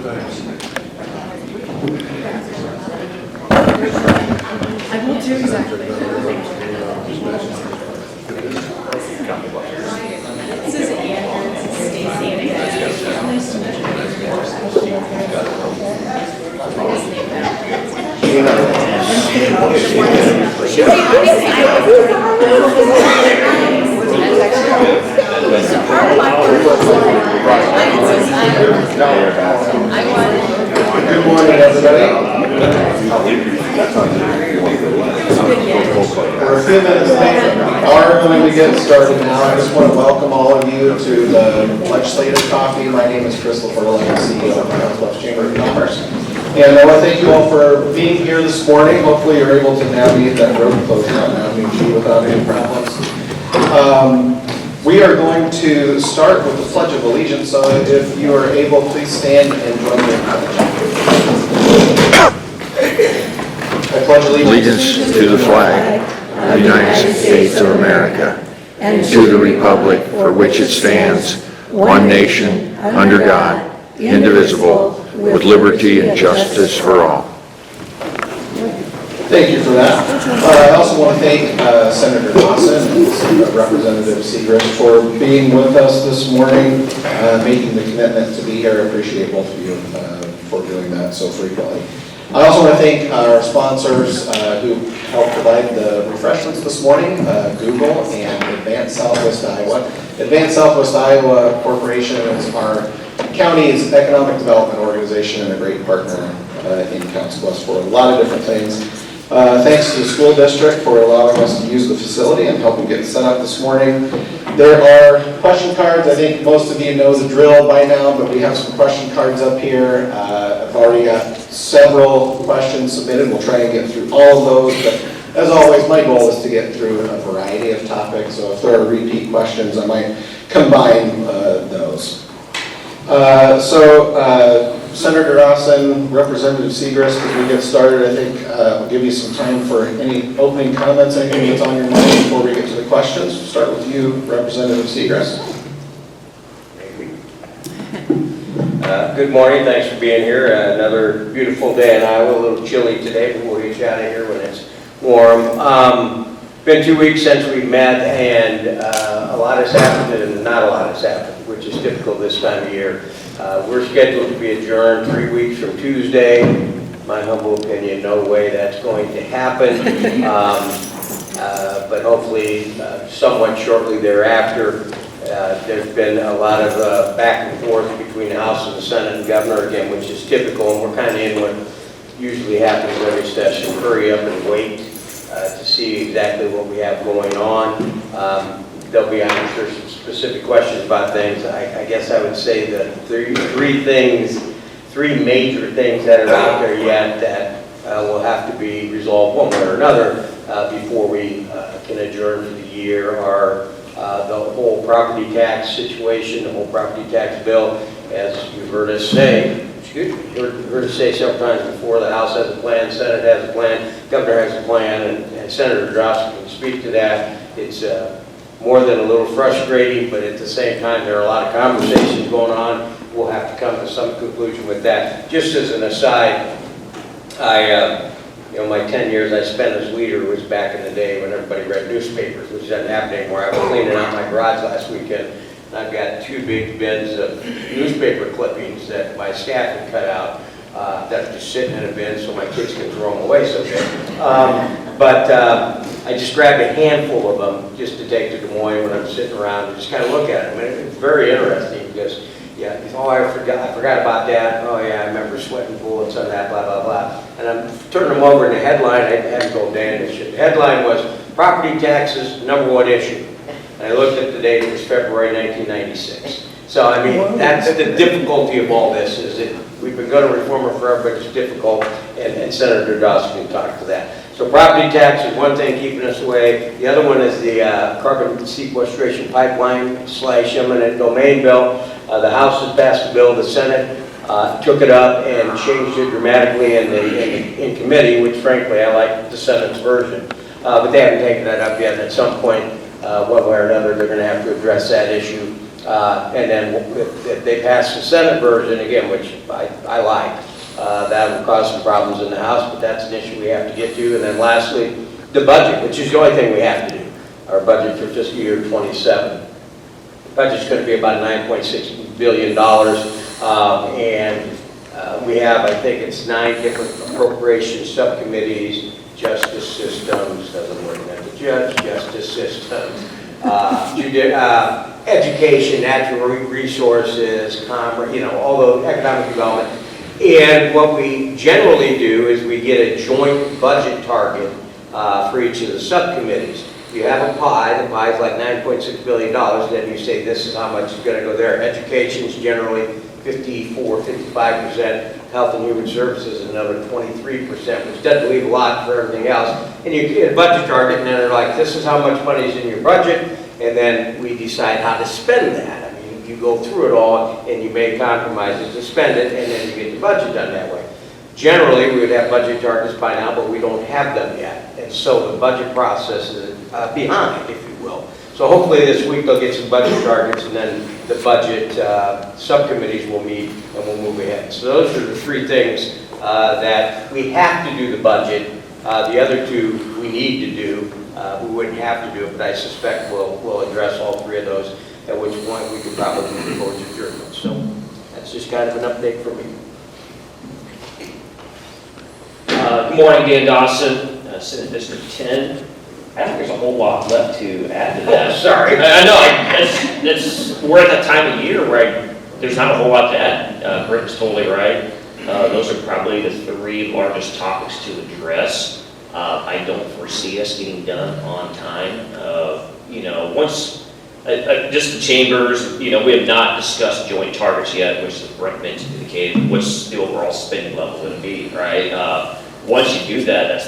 I will do exactly. This is Andrew, this is Stacy. Nice to meet Good morning, everybody. We're a few minutes late. Are going to get started now. I just want to welcome all of you to the legislative coffee. My name is Chris LaFerla. I'm the CEO of the Northwest Chamber of Commerce. And I want to thank you all for being here this morning. Hopefully you're able to navigate that road closure on Avenue G without any problems. We are going to start with the Pledge of Allegiance. So if you are able, please stand and join me in pledge. I pledge allegiance to the flag of the United States of America and to the republic for which it stands, one nation, under God, indivisible, with liberty and justice for all. Thank you for that. I also want to thank Senator Dawson and Representative Segrist for being with us this morning, making the commitment to be here. I appreciate both of you for doing that so frequently. I also want to thank our sponsors who helped provide the refreshments this morning, Google and Advanced Southwest Iowa. Advanced Southwest Iowa Corporation is our county's economic development organization and a great partner in Council Bluffs for a lot of different things. Thanks to the school district for allowing us to use the facility and helping get set up this morning. There are question cards. I think most of you know the drill by now, but we have some question cards up here. I've already got several questions submitted. We'll try and get through all of those, but as always, my goal is to get through a variety of topics, so if there are repeat questions, I might combine those. Senator Dawson, Representative Segrist, as we get started, I think we'll give you some time for any opening comments, anything that's on your mind before we get to the questions. We'll start with you, Representative Segrist. Good morning, thanks for being here. Another beautiful day in Iowa, a little chilly today, but we'll get you out of here when it's warm. Been 2 weeks since we met, and a lot has happened and not a lot has happened, which is typical this time of year. We're scheduled to be adjourned 3 weeks from Tuesday. My humble opinion, no way that's going to happen, but hopefully somewhat shortly thereafter. There's been a lot of back and forth between the House and the Senate and Governor again, which is typical, and we're kind of in what usually happens every session, hurry up and wait to see exactly what we have going on. There'll be, I'm sure, some specific questions about things. I guess I would say that three major things that are out there yet that will have to be resolved one way or another before we can adjourn for the year are the whole property tax situation, the whole property tax bill. As you've heard us say, heard us say several times before, the House has a plan, Senate has a plan, Governor has a plan, and Senator Dawson can speak to that. It's more than a little frustrating, but at the same time, there are a lot of conversations going on. We'll have to come to some conclusion with that. Just as an aside, my 10 years I spent as leader was back in the day when everybody read newspapers, which doesn't happen anymore. I was cleaning out my garage last weekend, and I've got 2 big bins of newspaper clippings that my staff had cut out that are just sitting in a bin so my kids can throw them away someday. I just grabbed a handful of them just to take to Des Moines when I'm sitting around and just kind of look at them. And it's very interesting because, I forgot about that. Oh yeah, I remember sweating bullets on that, blah, blah, blah. And I'm turning them over and the headline, I had to go Dan this shit. The headline was, property taxes, #1 issue. And I looked at the date, it was February 1996. So, I mean, that's the difficulty of all this, is that we've been going to reform it forever, but it's difficult, and Senator Dawson can talk to that. So property tax is one thing keeping us away. The other one is the carbon sequestration pipeline / eminent domain bill. The House has passed the bill, the Senate took it up and changed it dramatically in committee, which frankly I like the Senate's version. But they haven't taken that up yet, and at some point, one way or another, they're going to have to address that issue. And then if they pass the Senate version again, which I like, that will cause some problems in the House, but that's an issue we have to get to. And then lastly, the budget, which is the only thing we have to do, our budget for fiscal year '27. The budget's going to be about $9.6 billion, and we have, I think it's 9 different appropriation subcommittees, justice systems, doesn't work at the judge, justice systems, education, natural resources, commerce, all the economic development. And what we generally do is we get a joint budget target for each of the subcommittees. You have a pie, the pie is like $9.6 billion, then you say this is how much is going to go there. Education is generally 54-55%, health and human services is another 23%, which doesn't leave a lot for everything else. And you get a budget target, and then they're like, this is how much money is in your budget, and then we decide how to spend that. I mean, you go through it all, and you make compromises to spend it, and then you get the budget done that way. Generally, we would have budget targets by now, but we don't have them yet. And so the budget process is behind, if you will. So hopefully this week they'll get some budget targets, and then the budget subcommittees will meet and we'll move ahead. So those are the 3 things that we have to do the budget. The other 2 we need to do. We wouldn't have to do it, but I suspect we'll address all 3 of those, at which point we could probably move towards adjournment. So that's just kind of an update for me. Good morning, Dan Dawson, Senate District 10. I don't think there's a whole lot left to add to that. Sorry. I know, we're at that time of year where there's not a whole lot to add. Britton's totally right. Those are probably the 3 largest topics to address. I don't foresee us getting done on time. Once, just the chambers, we have not discussed joint targets yet, which as Brent mentioned indicated, what's the overall spending level going to be, right? Once you do that, that's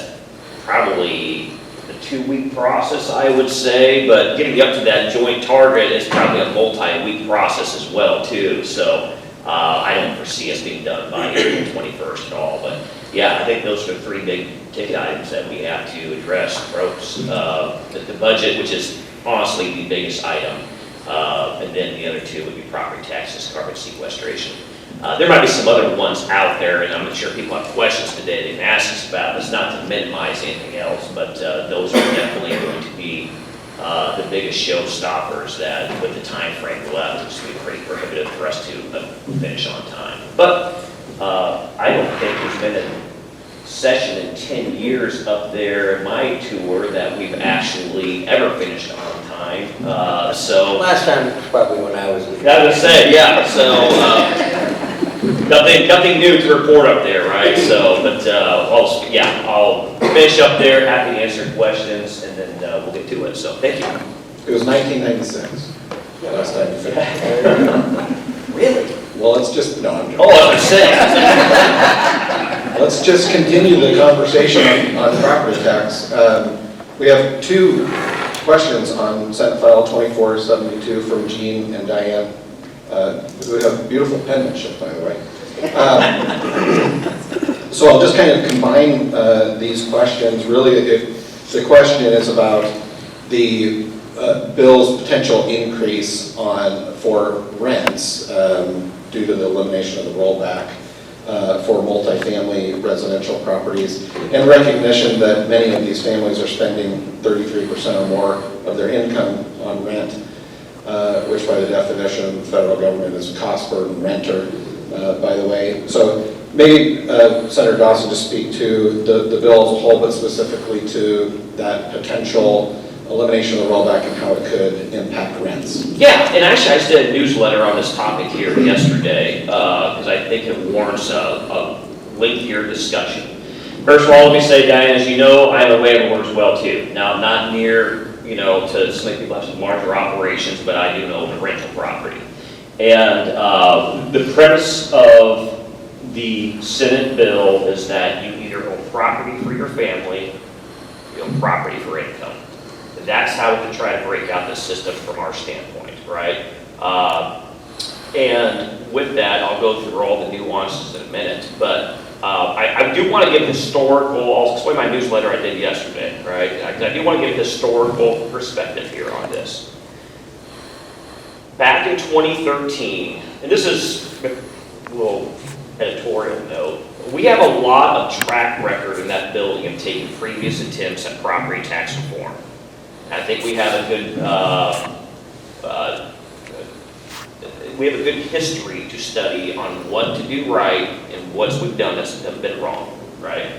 probably a 2-week process, I would say, but getting up to that joint target is probably a multi-week process as well, too. So I don't foresee us being done by April 21st at all. But yeah, I think those are the 3 big ticket items that we have to address, folks. The budget, which is honestly the biggest item, and then the other 2 would be property taxes, carbon sequestration. There might be some other ones out there, and I'm sure people have questions today they can ask us about. It's not to minimize anything else, but those are definitely going to be the biggest showstoppers that with the time frame left, it's going to be pretty prohibitive for us to finish on time. But I don't think there's been a session in 10 years up there in my tour that we've actually ever finished on time. So Last time was probably when I was leaving. that was said, yeah. So nothing new to report up there, right? So, but I'll finish up there. Happy to answer questions, and then we'll get to it. So, thank you. It was 1996, last time you finished. Really? Well, let's just, no, I'm joking. Oh, I was saying. Let's just continue the conversation on property tax. We have 2 questions on Senate File 2472 from Jean and Diane, who have beautiful penmanship, by the way. So I'll just kind of combine these questions. Really, the question is about the bill's potential increase for rents due to the elimination of the rollback for multifamily residential properties, and recognition that many of these families are spending 33% or more of their income on rent, which by the definition of the federal government is a cost burden renter, by the way. So maybe Senator Dawson just speak to the bill as a whole, but specifically to that potential elimination of the rollback and how it could impact rents. Yeah, and actually I just did a newsletter on this topic here yesterday because I think it warrants a lengthier discussion. First of all, let me say, Diane, as you know, I have a waiver as well too. Now, not near, to some people have some larger operations, but I do own a rental property. And the premise of the Senate bill is that you either own property for your family, you own property for income. That's how we can try to break out the system from our standpoint, right? And with that, I'll go through all the nuances in a minute, but I do want to give historical, I'll explain my newsletter I did yesterday, right? I do want to give historical perspective here on this. back in 2013, and this is a little editorial note, we have a lot of track record in that building of taking previous attempts at property tax reform. I think we have a good history to study on what to do right and what we've done that's been wrong, right?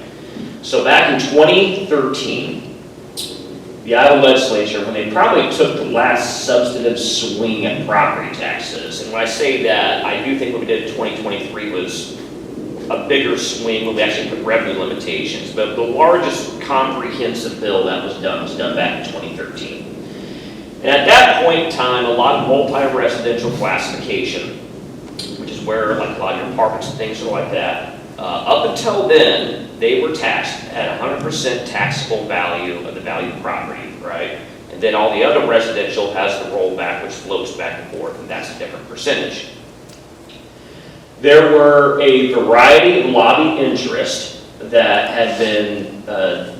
So back in 2013, the Iowa legislature, when they probably took the last substantive swing at property taxes, and when I say that, I do think what we did in 2023 was a bigger swing when we actually put revenue limitations, but the largest comprehensive bill that was done back in 2013. And at that point in time, a lot of multi-residential classification, which is where like a lot of your apartments and things are like that, up until then, they were taxed at 100% taxable value of the value of property, right? And then all the other residential has the rollback, which floats back and forth, and that's a different percentage. There were a variety of lobby interests that had been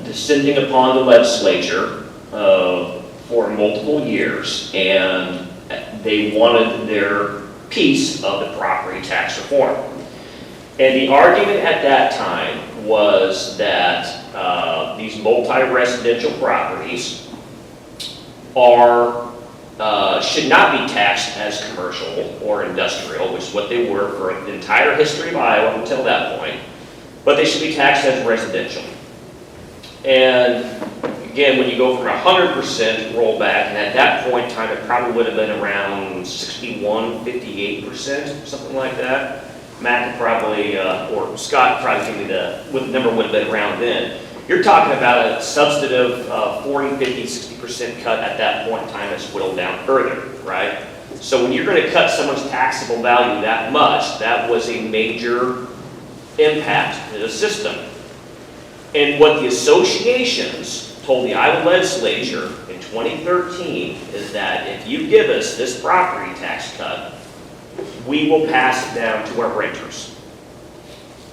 descending upon the legislature for multiple years, and they wanted their piece of the property tax reform. And the argument at that time was that these multi-residential properties should not be taxed as commercial or industrial, which is what they were for the entire history of Iowa until that point, but they should be taxed as residential. And again, when you go from 100% rollback, and at that point in time, it probably would have been around 61, 58%, something like that. Matt could probably, or Scott could probably give me what the number would have been around then. You're talking about a substantive 40, 50, 60% cut at that point in time that's whittled down further, right? So when you're going to cut someone's taxable value that much, that was a major impact to the system. And what the associations told the Iowa legislature in 2013 is that if you give us this property tax cut, we will pass it down to our renters.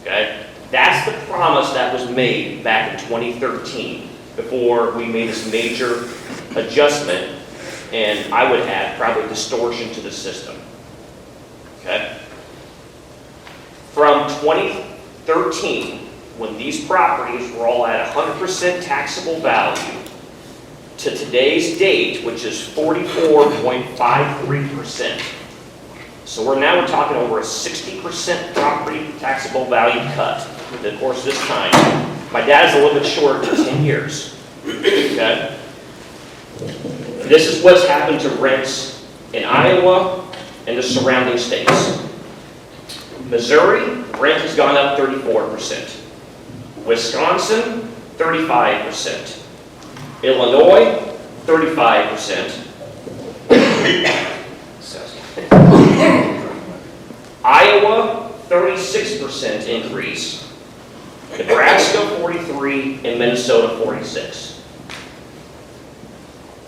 Okay? That's the promise that was made back in 2013 before we made this major adjustment, and I would add probably distortion to the system. Okay? From 2013, when these properties were all at 100% taxable value, to today's date, which is 44.53%. So we're talking over a 60% property taxable value cut in the course of this time. My dad is a little bit short of 10 years. Okay? This is what's happened to rents in Iowa and the surrounding states. Missouri, rent has gone up 34%. Wisconsin, 35%. Illinois, 35%. Iowa, 36% increase. Nebraska, 43%, and Minnesota, 46%.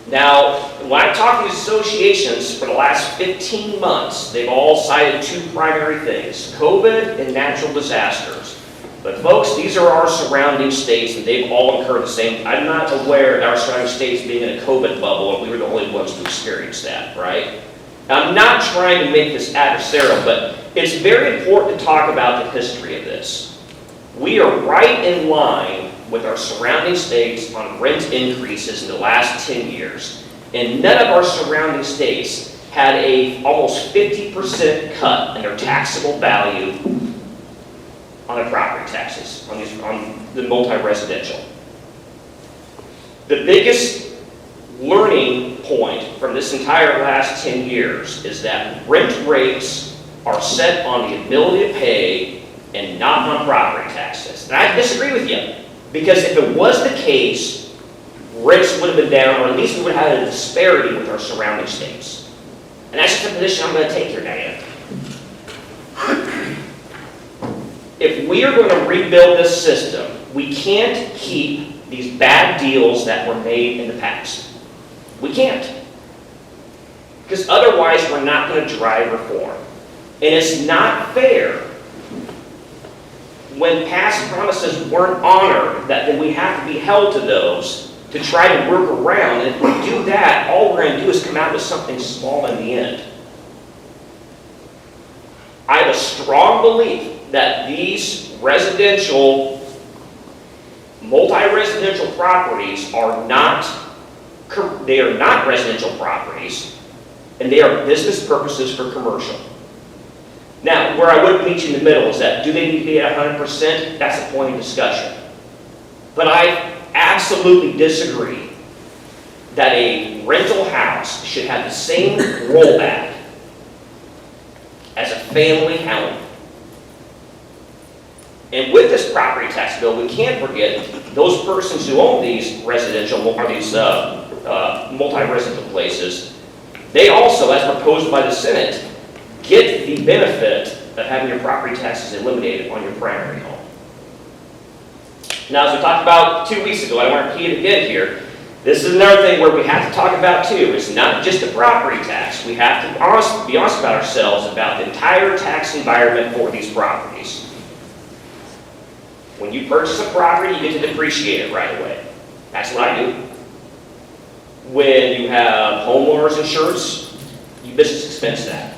Now, when I talk to associations for the last 15 months, they've all cited two primary things: COVID and natural disasters. But folks, these are our surrounding states, and they've all incurred the same. I'm not aware of our surrounding states being in a COVID bubble, and we were the only ones to experience that, right? I'm not trying to make this adversarial, but it's very important to talk about the history of this. We are right in line with our surrounding states on rent increases in the last 10 years, and none of our surrounding states had a almost 50% cut in their taxable value on their property taxes, on the multi-residential. The biggest learning point from this entire last 10 years is that rent rates are set on the ability to pay and not on property taxes. And I disagree with you, because if it was the case, rents would have been down, or at least we would have had a disparity with our surrounding states. And that's just the position I'm going to take here, Diana. If we are going to rebuild this system, we can't keep these bad deals that were made in the past. We can't. Because otherwise, we're not going to drive reform. And it's not fair when past promises weren't honored, that then we have to be held to those to try to work around. And if we do that, all we're going to do is come out with something small in the end. I have a strong belief that these residential, multi-residential properties are not residential properties, and they are business purposes for commercial. Now, where I would meet you in the middle is that, do they need to be at 100%? That's a point of discussion. But I absolutely disagree that a rental house should have the same rollback as a family home. And with this property tax bill, we can't forget those persons who own these residential, or these multi-residential places. They also, as proposed by the Senate, get the benefit of having your property taxes eliminated on your primary home. Now, as we talked about 2 weeks ago, I want to repeat it again here. This is another thing where we have to talk about too. It's not just the property tax. We have to be honest about ourselves about the entire tax environment for these properties. When you purchase a property, you get to depreciate it right away. That's what I do. When you have homeowners insurance, you business expense that.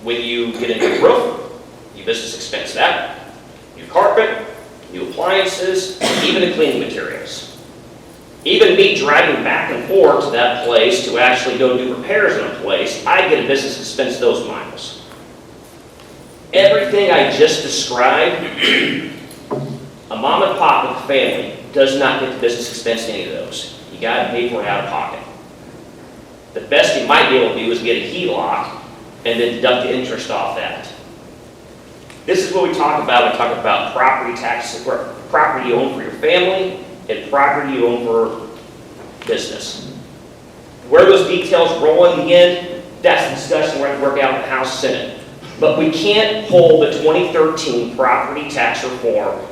When you get a new roof, you business expense that. New carpet, new appliances, even the cleaning materials. Even me driving back and forth to that place to actually go do repairs in a place, I get a business expense those miles. Everything I just described, a mom and pop with a family does not get the business expense any of those. You got to pay for it out of pocket. The best you might be able to do is get a HELOC and then deduct the interest off that. This is what we talk about. We talk about property taxes, property you own for your family and property you own for business. Where those details roll in the end, that's the discussion we're going to work out in the House Senate. But we can't hold the 2013 property tax reform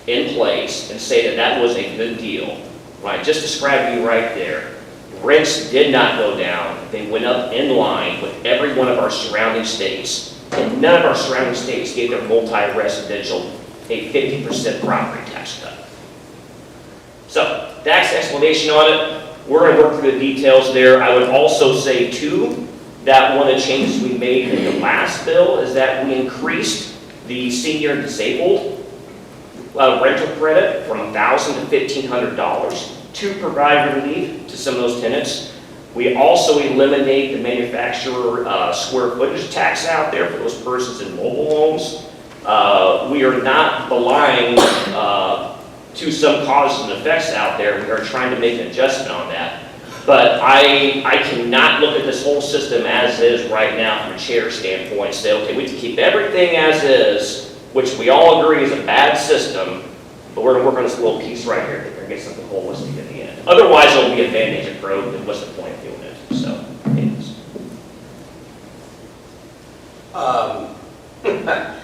in place and say that that was a good deal. What I just described to you right there. Rents did not go down. They went up in line with every one of our surrounding states. And none of our surrounding states gave their multi-residential a 50% property tax cut. So, that's the explanation on it. We're going to work through the details there. I would also say, too, that one of the changes we made in the last bill is that we increased the senior and disabled rental credit from $1,000 to $1,500 to provide relief to some of those tenants. We also eliminate the manufacturer square footage tax out there for those persons in mobile homes. We are not blind to some causes and effects out there. We are trying to make an adjustment on that. But I cannot look at this whole system as is right now from a chair standpoint and say, okay, we have to keep everything as is, which we all agree is a bad system, but we're going to work on this little piece right here to get something holistic in the end. Otherwise, it'll be a bandage approach, and what's the point of doing it? So, anyways.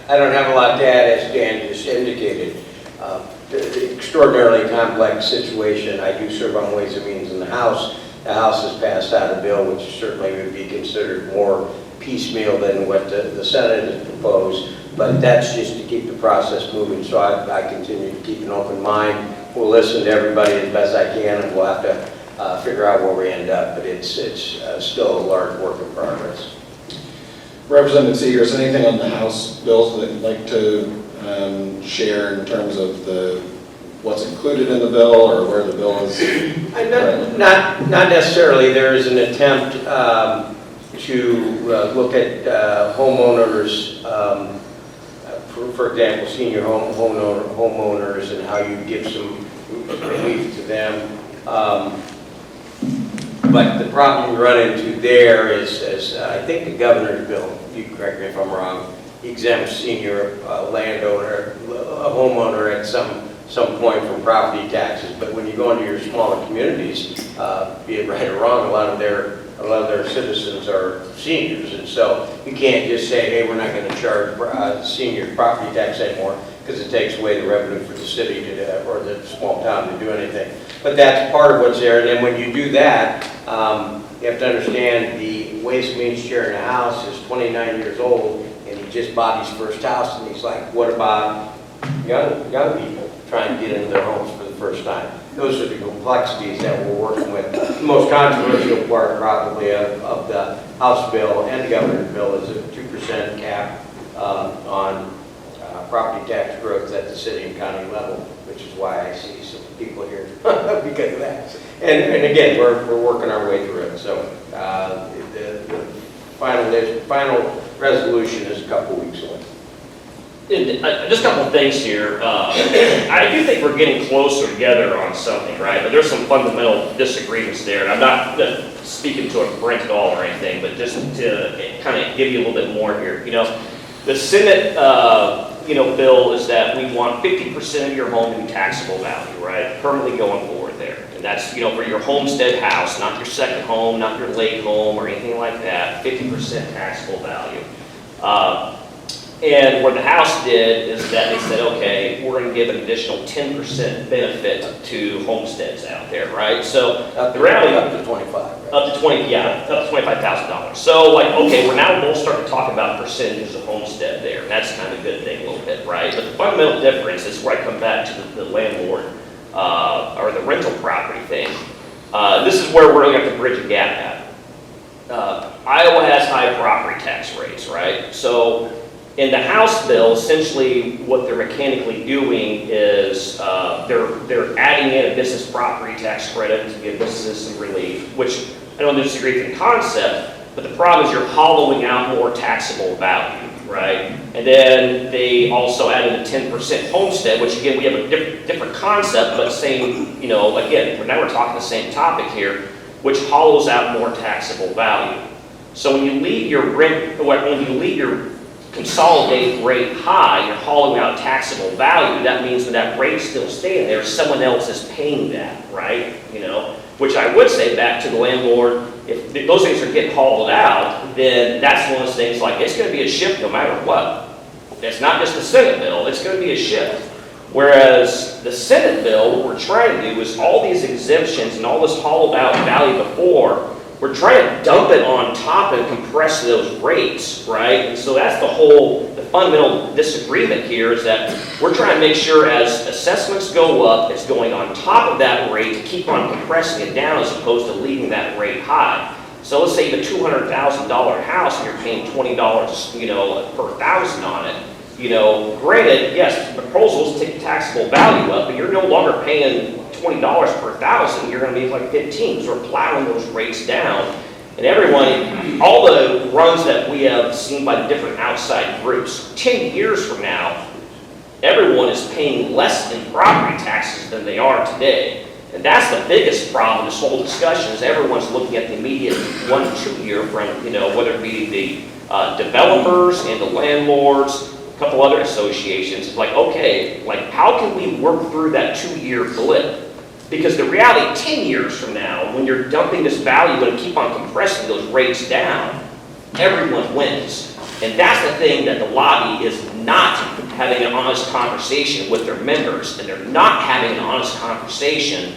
I don't have a lot to add, as Dan just indicated. The extraordinarily complex situation. I do serve on Ways and Means in the House. The House has passed out a bill which certainly would be considered more piecemeal than what the Senate has proposed, but that's just to keep the process moving, so I continue to keep an open mind. We'll listen to everybody as best I can, and we'll have to figure out where we end up, but it's still a large work in progress. Representative Seegers, anything on the House bills that you'd like to share in terms of what's included in the bill or where the bill is? Not necessarily. There is an attempt to look at homeowners, for example, senior homeowners, and how you give some relief to them. But the problem you run into there is I think the governor's bill, you correct me if I'm wrong, exempts senior landowner, a homeowner at some point from property taxes. But when you go into your smaller communities, be it right or wrong, a lot of their citizens are seniors, and so you can't just say, hey, we're not going to charge senior property tax anymore because it takes away the revenue for the city or the small town to do anything. But that's part of what's there. And then when you do that, you have to understand the Ways and Means chair in the House is 29 years old, and he just bought his first house, and he's like, what about young people trying to get into their homes for the first time? Those are the complexities that we're working with. The most controversial part probably of the House bill and the governor's bill is to 50% cap on property tax growth at the city and county level, which is why I see some people here because of that. And again, we're working our way through it. So the final resolution is a couple weeks away. Just a couple of things here. I do think we're getting closer together on something, right? But there's some fundamental disagreements there. And I'm not speaking to a Brent at all or anything, but just to kind of give you a little bit more here. The Senate, bill is that we want 50% of your home to be taxable value, right? Permanently going forward there. And that's, for your homestead house, not your second home, not your lake home or anything like that, 50% taxable value. And what the House did is that they said, okay, we're going to give an additional 10% benefit to homesteads out there, right? So the reality up to 25. Right? Up to $25,000. So okay, we're now both starting to talk about percentages of homestead there, and that's kind of a good thing a little bit, right? But the fundamental difference is where I come back to the landlord or the rental property thing. This is where we're going to have to bridge a gap at. Iowa has high property tax rates, right? So in the House bill, essentially what they're mechanically doing is they're adding in a business property tax credit to give businesses some relief, which I don't disagree with the concept, but the problem is you're hollowing out more taxable value, right? And then they also added a 10% homestead, which again, we have a different concept, but same, again, now we're talking the same topic here, which hollows out more taxable value. So when you leave your consolidated rate high, you're hollowing out taxable value. That means when that rate's still staying there, someone else is paying that, right? Which I would say back to the landlord, if those things are getting hauled out, then that's one of those things like it's going to be a shift no matter what. It's not just the Senate bill, it's going to be a shift. Whereas the Senate bill, what we're trying to do is all these exemptions and all this hollowed out value before, we're trying to dump it on top and compress those rates, right? And so that's the fundamental disagreement here is that we're trying to make sure as assessments go up, it's going on top of that rate to keep on compressing it down as opposed to leaving that rate high. So let's say you have a $200,000 house and you're paying $20, per thousand on it. Granted, yes, the proposals take taxable value up, but you're no longer paying $20 per thousand, you're going to be like 15, so we're plowing those rates down. And everyone, all the runs that we have seen by the different outside groups, 10 years from now, everyone is paying less in property taxes than they are today. And that's the biggest problem in this whole discussion is everyone's looking at the immediate 1 to 2 year from, whether it be the developers and the landlords, a couple other associations, like, okay, how can we work through that 2-year blip? Because the reality, 10 years from now, when you're dumping this value and keep on compressing those rates down, everyone wins. And that's the thing that the lobby is not having an honest conversation with their members, and they're not having an honest conversation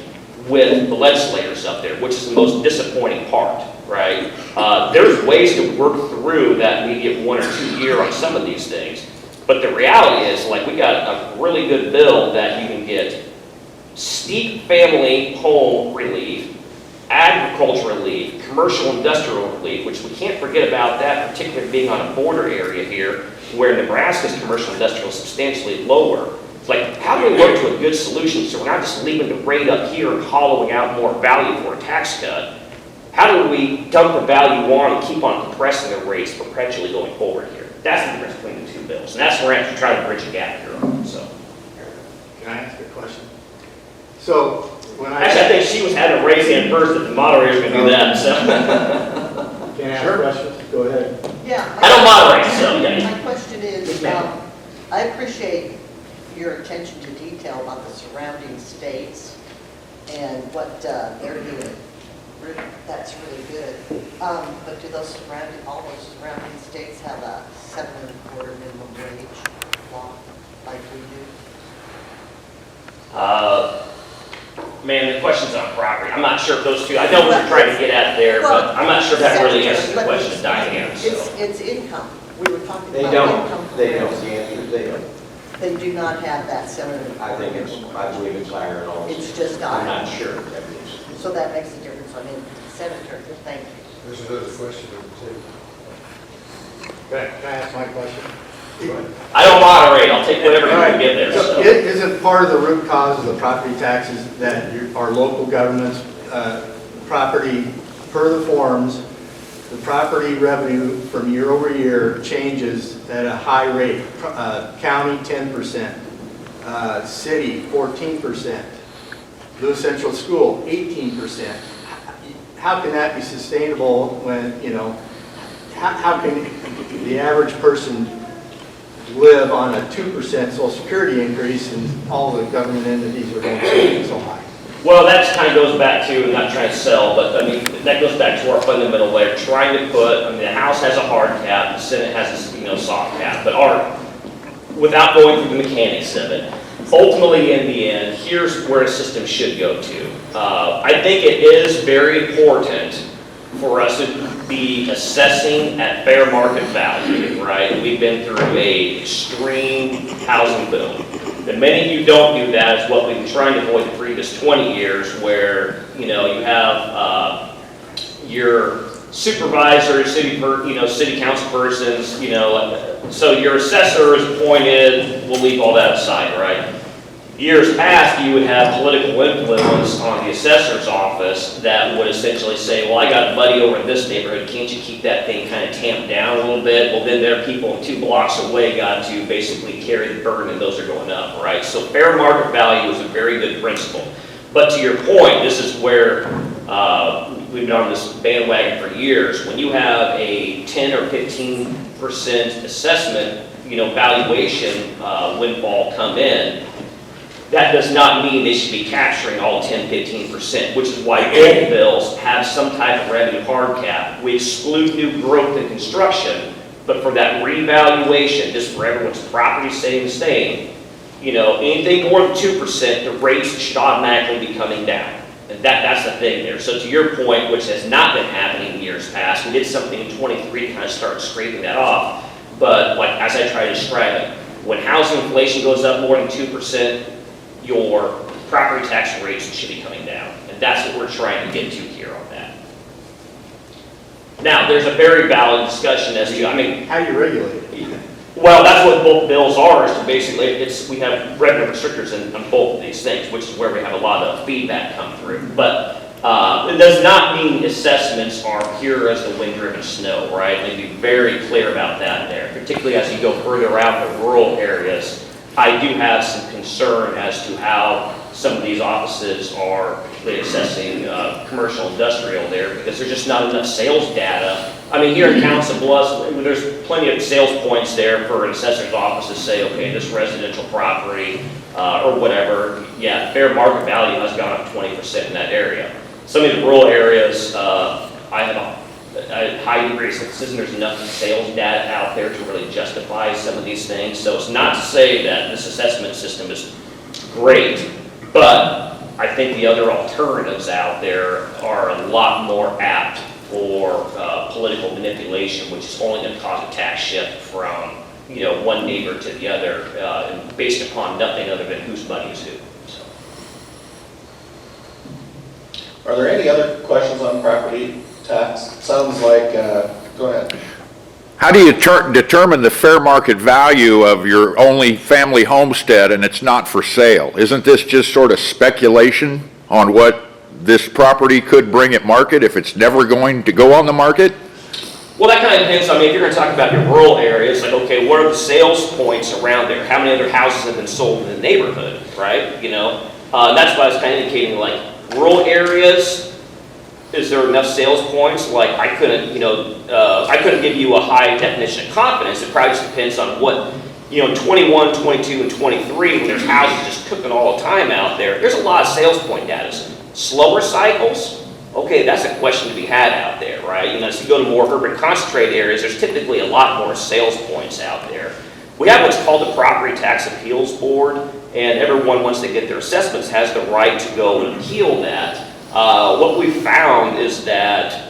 with the legislators up there, which is the most disappointing part, right? There's ways to work through that maybe 1 or 2 year on some of these things. But the reality is, we got a really good bill that you can get steep family home relief, agricultural relief, commercial industrial relief, which we can't forget about that, particularly being on a border area here, where Nebraska's commercial industrial is substantially lower. It's how do we work to a good solution so we're not just leaving the rate up here and hollowing out more value for a tax cut? How do we dump the value on and keep on compressing the rates perpetually going forward here? That's the difference between the two bills, and that's where we're actually trying to bridge a gap here on. So, Can I ask a question? So, when I... actually, I think she was having to raise hand first, but the moderator's going to do that, so. Can I ask a question? Go ahead. Yeah. I don't moderate, so, yeah. My question is, I appreciate your attention to detail about the surrounding states and what they're doing. That's really good. But do all those surrounding states have a 7.25 minimum wage law like we do? Man, the question's on property. I'm not sure if those two, I know what you're trying to get at there, but I'm not sure if that really answers the question, Diane, so. It's income. We were talking They about income. don't. They don't. The answer is they don't. They do not have that 7.25. I believe it's higher in all. It's just I'm higher. not sure if that is. So that makes a difference. Senator, thank you. There's another question on the table. Okay, can I ask my question? I don't moderate, I'll take whatever you All right. can give there, So so. Isn't part of the root cause of the property taxes that our local government's property, per the forms, the property revenue from year over year changes at a high rate? County 10%, city 14%, Lewis Central School 18%. How can that be sustainable when, how can the average person live on a 2% social security increase and all the government entities are going so high? Well, that kind of goes back to, I'm not trying to sell, but I mean, that goes back to our fundamental layer, trying to put, I mean, the House has a hard cap, the Senate has a, soft cap, but without going through the mechanics of it, ultimately in the end, here's where a system should go to. I think it is very important for us to be assessing at fair market value, right? We've been through a extreme housing boom. The minute you don't do that is what we've been trying to avoid the previous 20 years where, you have your supervisor, city council persons, so your assessor is appointed, we'll leave all that aside, right? Years past, you would have political influence on the assessor's office that would essentially say, well, I got a buddy over in this neighborhood, can't you keep that thing kind of tamped down a little bit? Well, then there are people 2 blocks away got to basically carry the burden and those are going up, right? So fair market value is a very good principle. But to your point, this is where we've been on this bandwagon for years. When you have a 10 or 15% assessment, valuation windfall come in, that does not mean they should be capturing all 10, 15%, which is why both bills have some type of revenue hard cap. We exclude new growth and construction, but for that revaluation, just for everyone's property staying the same, anything more than 2%, the rates should automatically be coming down. And that's the thing there. So to your point, which has not been happening in years past, we did something in 23 to kind of start scraping that off. But like as I try to describe it, when housing inflation goes up more than 2%, your property tax rates should be coming down. And that's what we're trying to get to here on that. Now, there's a very valid discussion as to, How do you regulate it? well, that's what both bills are, is to basically, we have revenue restrictors on both of these things, which is where we have a lot of feedback come through. But it does not mean assessments are pure as the wind-driven snow, right? Let me be very clear about that there, particularly as you go further out in the rural areas. I do have some concern as to how some of these offices are assessing commercial industrial there because there's just not enough sales data. I mean, here in Council Bluffs, there's plenty of sales points there for an assessor's office to say, okay, this residential property or whatever, yeah, fair market value has gone up 20% in that area. Some of the rural areas, I have a high degree of skepticism there's enough sales data out there to really justify some of these things. So it's not to say that this assessment system is great, but I think the other alternatives out there are a lot more apt for political manipulation, which is only going to cause a tax shift from one neighbor to the other, and based upon nothing other than whose money is who. So. Are there any other questions on property tax? Sounds like, go ahead. How do you determine the fair market value of your only family homestead and it's not for sale? Isn't this just sort of speculation on what this property could bring at market if it's never going to go on the market? Well, that kind of depends. I mean, if you're going to talk about your rural areas, like, okay, what are the sales points around there? How many other houses have been sold in the neighborhood, right? That's why I was kind of indicating, like, rural areas, is there enough sales points? Like, I couldn't give you a high definition of confidence. It probably just depends on what, 21, 22, and 23, when there's houses just cooking all the time out there, there's a lot of sales point data. Slower cycles, okay, that's a question to be had out there, right? As you go to more urban concentrated areas, there's typically a lot more sales points out there. We have what's called the Property Tax Appeals Board, and everyone, once they get their assessments, has the right to go and appeal that. What we found is that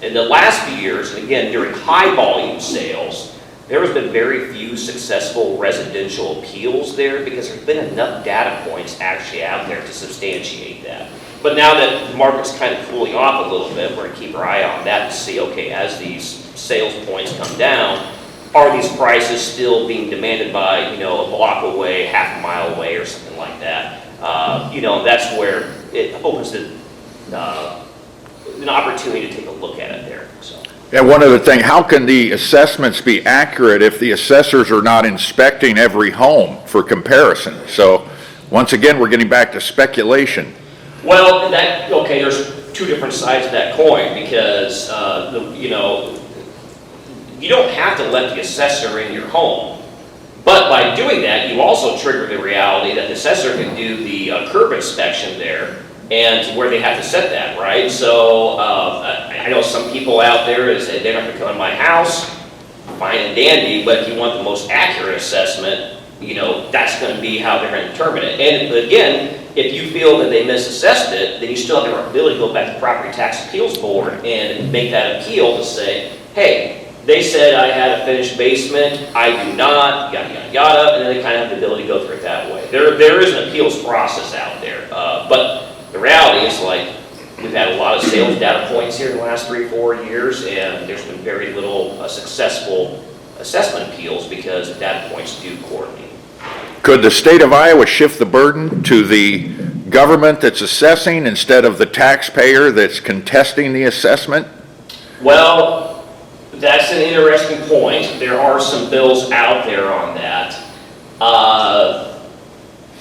in the last few years, and again, during high volume sales, there has been very few successful residential appeals there because there's been enough data points actually out there to substantiate that. But now that the market's kind of cooling off a little bit, we're going to keep our eye on that to see, okay, as these sales points come down, are these prices still being demanded by, you know, a block away, half a mile away, or something like that? You know, that's where it opens an opportunity to take a look at it there, so. And one other thing, how can the assessments be accurate if the assessors are not inspecting every home for comparison? So, once again, we're getting back to speculation. Well, okay, there's two different sides of that coin, because, you know, you don't have to let the assessor in your home. But by doing that, you also trigger the reality that the assessor can do the curb inspection there, and where they have to set that, right? So I know some people out there is they're not gonna come in my house, fine and dandy, but if you want the most accurate assessment, you know, that's gonna be how they're gonna determine it. And again, if you feel that they misassessed it, then you still have the ability to go back to the Property Tax Appeals Board and make that appeal to say, hey, they said I had a finished basement, I do not, yada, yada, yada, and then they kind of have the ability to go through it that way. There is an appeals process out there, but the reality is, like, we've had a lot of sales data points here in the last 3-4 years, and there's been very little successful assessment appeals because the data points do coordinate. Could the state of Iowa shift the burden to the government that's assessing instead of the taxpayer that's contesting the assessment? Well, that's an interesting point. There are some bills out there on that.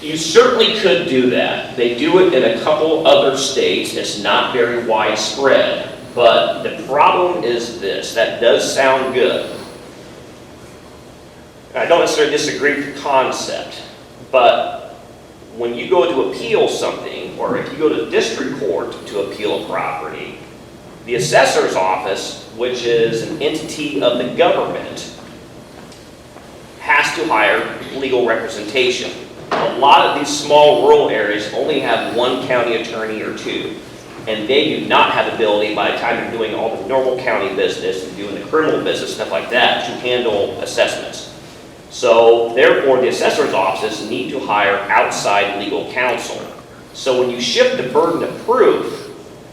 You certainly could do that. They do it in a couple other states. It's not very widespread. But the problem is this. That does sound good. I don't necessarily disagree with the concept, but when you go to appeal something, or if you go to district court to appeal a property, the assessor's office, which is an entity of the government, has to hire legal representation. A lot of these small rural areas only have one county attorney or two, and they do not have the ability, by the time they're doing all the normal county business and doing the criminal business, stuff like that, to handle assessments. So therefore, the assessor's offices need to hire outside legal counsel. So when you shift the burden of proof,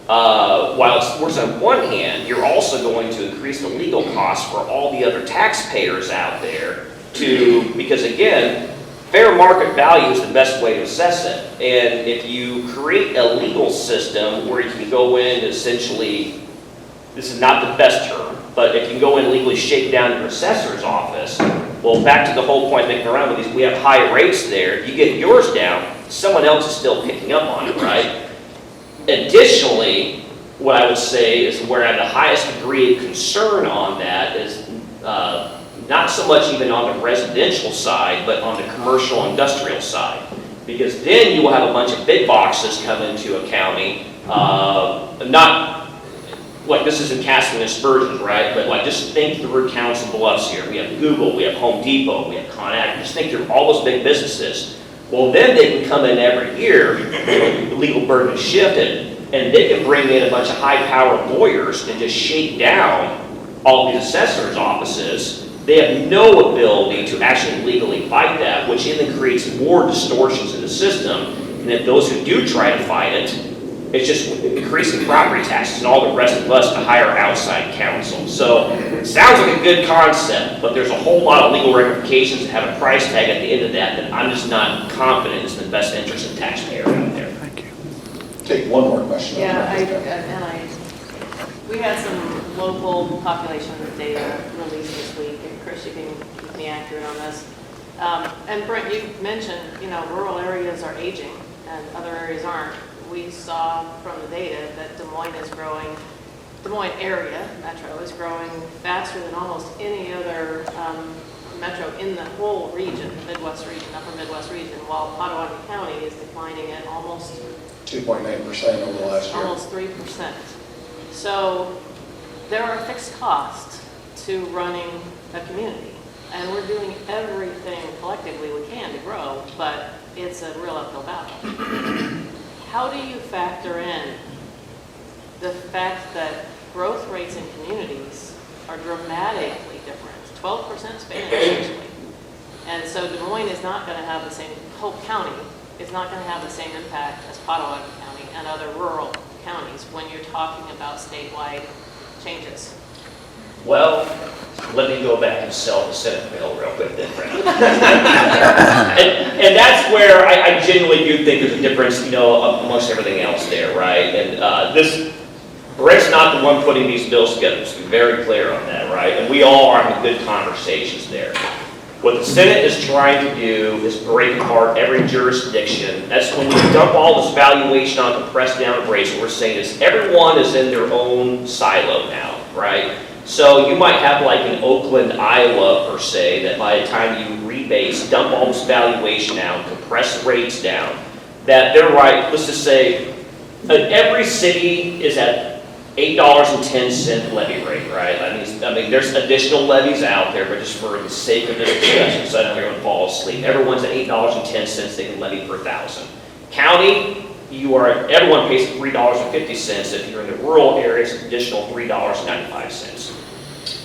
while it works on one hand, you're also going to increase the legal costs for all the other taxpayers out there because again, fair market value is the best way to assess it. And if you create a legal system where you can go in essentially, this is not the best term, but if you can go in and legally shake down your assessor's office, well, back to the whole point making around with these, we have high rates there. You get yours down, someone else is still picking up on it, right? Additionally, what I would say is where I have the highest degree of concern on that is not so much even on the residential side, but on the commercial industrial side. Because then you will have a bunch of big boxes come into a county, not, like this isn't casting aspersions, right? But like just think through Council Bluffs here. We have Google, we have Home Depot, we have ConAgra. Just think through all those big businesses. Well, then they can come in every year, the legal burden is shifted, and they can bring in a bunch of high-powered lawyers and just shake down all these assessors' offices. They have no ability to actually legally fight that, which even creates more distortions in the system. And if those who do try to fight it, it's just increasing property taxes and all the rest of us to hire outside counsel. So it sounds like a good concept, but there's a whole lot of legal ramifications that have a price tag at the end of that I'm just not confident is in the best interest of the taxpayer out there. Thank you. Take one more question. We had some local population data released this week, and Chris, you can keep me accurate on this. And Brent, you mentioned, you know, rural areas are aging and other areas aren't. We saw from the data that Des Moines area, metro, is growing faster than almost any other metro in the whole region, Midwest region, upper Midwest region, while Potawatomi County is declining at almost 2.9% over the last year. almost 3%. So there are fixed costs to running a community, and we're doing everything collectively we can to grow, but it's a real uphill battle. How do you factor in the fact that growth rates in communities are dramatically different? 12% span essentially. And so Des Moines is not going to have the same, Hope County is not going to have the same impact as Potawatomi County and other rural counties when you're talking about statewide changes. Well, let me go back and sell the Senate bill real quick then, Frank. And that's where I genuinely do think there's a difference, amongst everything else there, right? And Brett's not the one putting these bills together, let's be very clear on that, right? And we all are having good conversations there. What the Senate is trying to do is break apart every jurisdiction. That's when we dump all this valuation on compressed down rates. What we're saying is everyone is in their own silo now, right? So you might have like in Oakland, Iowa, per se, that by the time you rebase, dump all this valuation out, compress rates down, that they're right, let's just say, every city is at $8.10 levy rate, right? I mean, there's additional levies out there, but just for the sake of this discussion, so I don't everyone fall asleep. Everyone's at $8.10 they can levy per thousand. County, everyone pays $3.50. If you're in the rural areas, it's an additional $3.95.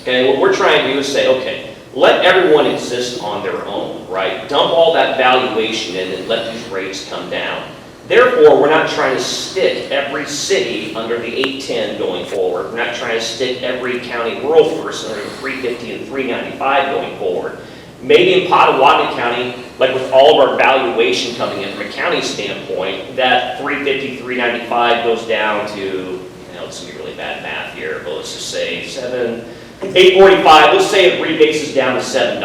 Okay, what we're trying to do is say, okay, let everyone exist on their own, right? Dump all that valuation in and let these rates come down. Therefore, we're not trying to stick every city under the 810 going forward. We're not trying to stick every county rural person under the 350 and 395 going forward. Maybe in Potawatomi County, like with all of our valuation coming in from a county standpoint, that 350, 395 goes down to, it's gonna be really bad math here, but let's just say 845, let's say it rebases down to $7,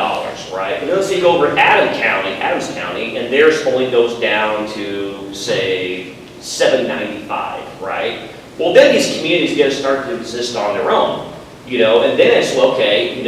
right? But let's say you go over to Adams County, and theirs only goes down to, say, $7.95, right? Well, then these communities get to start to exist on their own, and then it's, okay,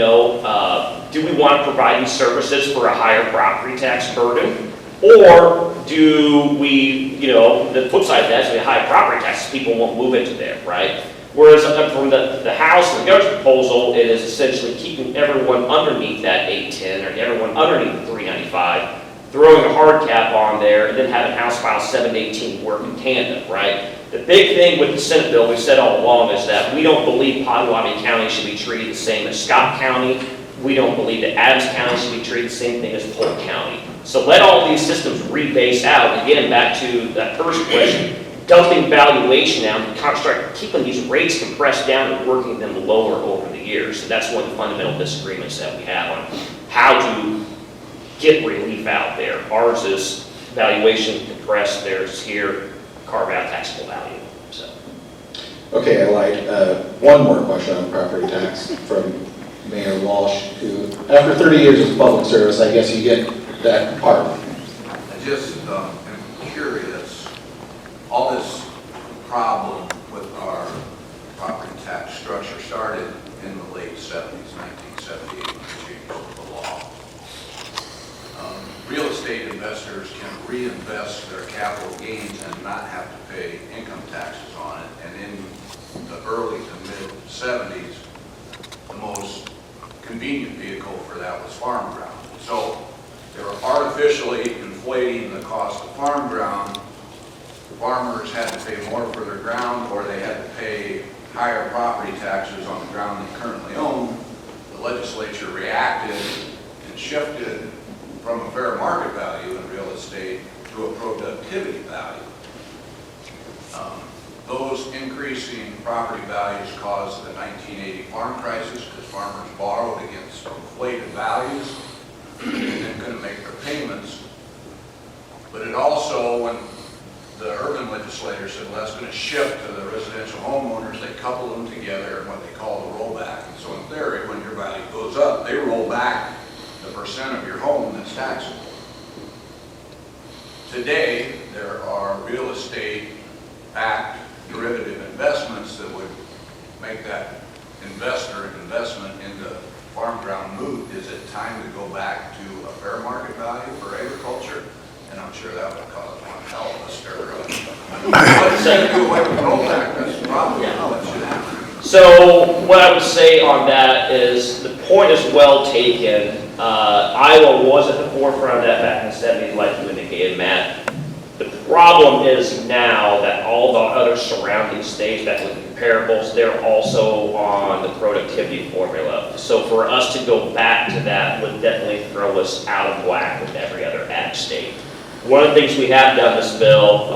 do we want to provide these services for a higher property tax burden? Or do we, the flip side of that is with high property taxes, people won't move into there, right? Whereas from the House and the governor's proposal, it is essentially keeping everyone underneath that 810 or everyone underneath the 395, throwing a hard cap on there, and then having House File 718 work in tandem, right? The big thing with the Senate bill, we've said all along, is that we don't believe Potawatomi County should be treated the same as Scott County. We don't believe that Adams County should be treated the same thing as Polk County. So let all these systems rebase out. Again, back to that first question, dumping valuation down and start keeping these rates compressed down and working them lower over the years. So that's one of the fundamental disagreements that we have on how to get relief out there. Ours is valuation compressed, theirs here, carve out taxable value. So. Okay, I lied. One more question on property tax from Mayor Walsh, who, after 30 years of public service, I guess you get that part. I just am curious, all this problem with our property tax structure started in the late 70s, 1978, when we changed the law. Real estate investors can reinvest their capital gains and not have to pay income taxes on it. And in the early to mid 70s, the most convenient vehicle for that was farm ground. So they were artificially inflating the cost of farm ground. Farmers had to pay more for their ground, or they had to pay higher property taxes on the ground they currently own. The legislature reacted and shifted from a fair market value in real estate to a productivity value. Those increasing property values caused the 1980 farm crisis because farmers borrowed against inflated values and then couldn't make their payments. But it also, when the urban legislators said, well, that's going to shift to the residential homeowners, they coupled them together in what they call the rollback. And so in theory, when your value goes up, they roll back the percent of your home that's taxable. Today, there are real estate-backed derivative investments that would make that investment into farm ground moot. Is it time to go back to a fair market value for agriculture? And I'm sure that would cause one hell of a stir. Let's say do away with rollback, that's the problem. That should happen. So what I would say on that is the point is well taken. Iowa was at the forefront of that back in the 70s, like you indicated, Matt. The problem is now that all the other surrounding states that with comparables, they're also on the productivity formula. So for us to go back to that would definitely throw us out of whack with every other ag state. One of the things we have done this bill,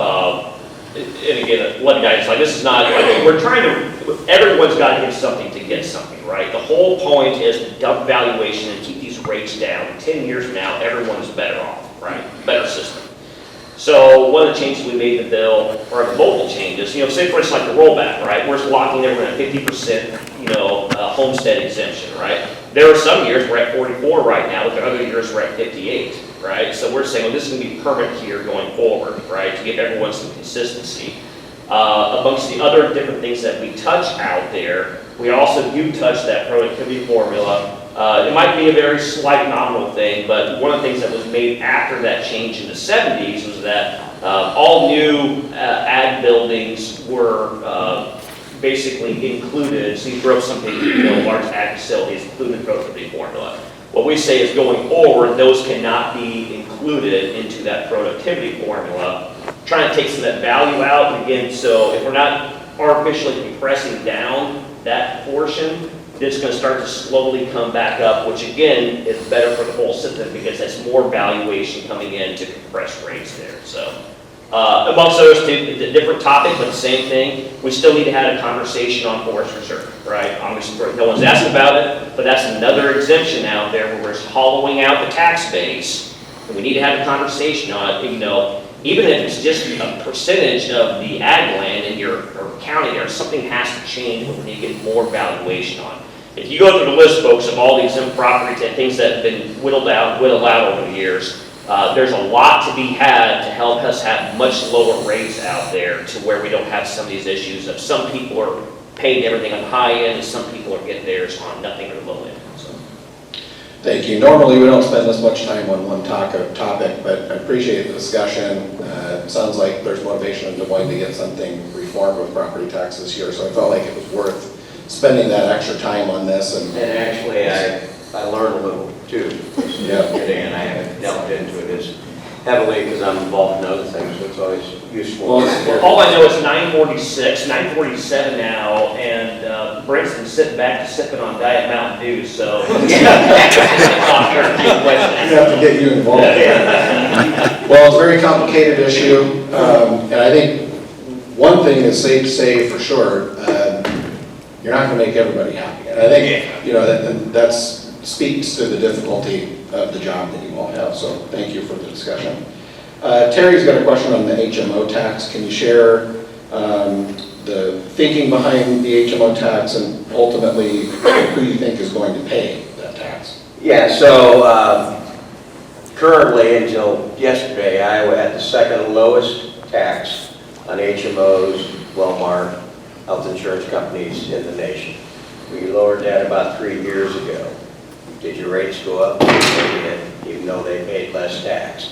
and again, one guy is like, this is not, we're trying to, everyone's got to get something together. get something, right? The whole point is to dump valuation and keep these rates down. 10 years from now, everyone's better off, right? Better system. So one of the changes we made in the bill, or the local changes, say for instance like the rollback, right? We're just locking everyone at 50%, homestead exemption, right? There are some years we're at 44 right now, but there are other years we're at 58, right? So we're saying, well, this is going to be permanent here going forward, right? To give everyone some consistency. Amongst the other different things that we touch out there, we also do touch that productivity formula. It might be a very slight nominal thing, but one of the things that was made after that change in the 70s was that all new ag buildings were basically included, so you grow something, large ag facilities included productivity formula. What we say is going forward, those cannot be included into that productivity formula. Trying to take some of that value out, and again, so if we're not artificially compressing down that portion, it's going to start to slowly come back up, which again is better for the whole system because that's more valuation coming in to compress rates there. So amongst those two, it's a different topic, but the same thing. We still need to have a conversation on forest reserve, right? Obviously, no one's asked about it, but that's another exemption out there where we're hollowing out the tax base. And we need to have a conversation on it, even if it's just a percentage of the ag land in your county there, something has to change when you get more valuation on it. If you go through the list, folks, of all these properties and things that have been whittled out over the years, there's a lot to be had to help us have much lower rates out there to where we don't have some of these issues of some people are paying everything on high end and some people are getting theirs on nothing or low end. So. Thank you. Normally, we don't spend this much time on one topic, but I appreciate the discussion. It sounds like there's motivation in Des Moines to get something reformed with property tax this year, so I felt like it was worth spending that extra time on this. And actually, I learned a little too. Yeah. And I haven't delved into it as heavily because I'm involved in other things, so it's always useful. Well, all I know is 946, 947 now, and Brent's been sitting back sipping on Diet Mountain Dew, so. we have to get you involved. Well, it's a very complicated issue, and I think one thing is safe to say for sure, you're not going to make everybody happy. And I think, that speaks to the difficulty of the job that you all have, so thank you for the discussion. Terry's got a question on the HMO tax. Can you share the thinking behind the HMO tax and ultimately who you think is going to pay that tax? Yeah, so currently until yesterday, Iowa had the second lowest tax on HMOs, Wellmark, health insurance companies in the nation. We lowered that about 3 years ago. Did your rates go up? They did, even though they paid less tax.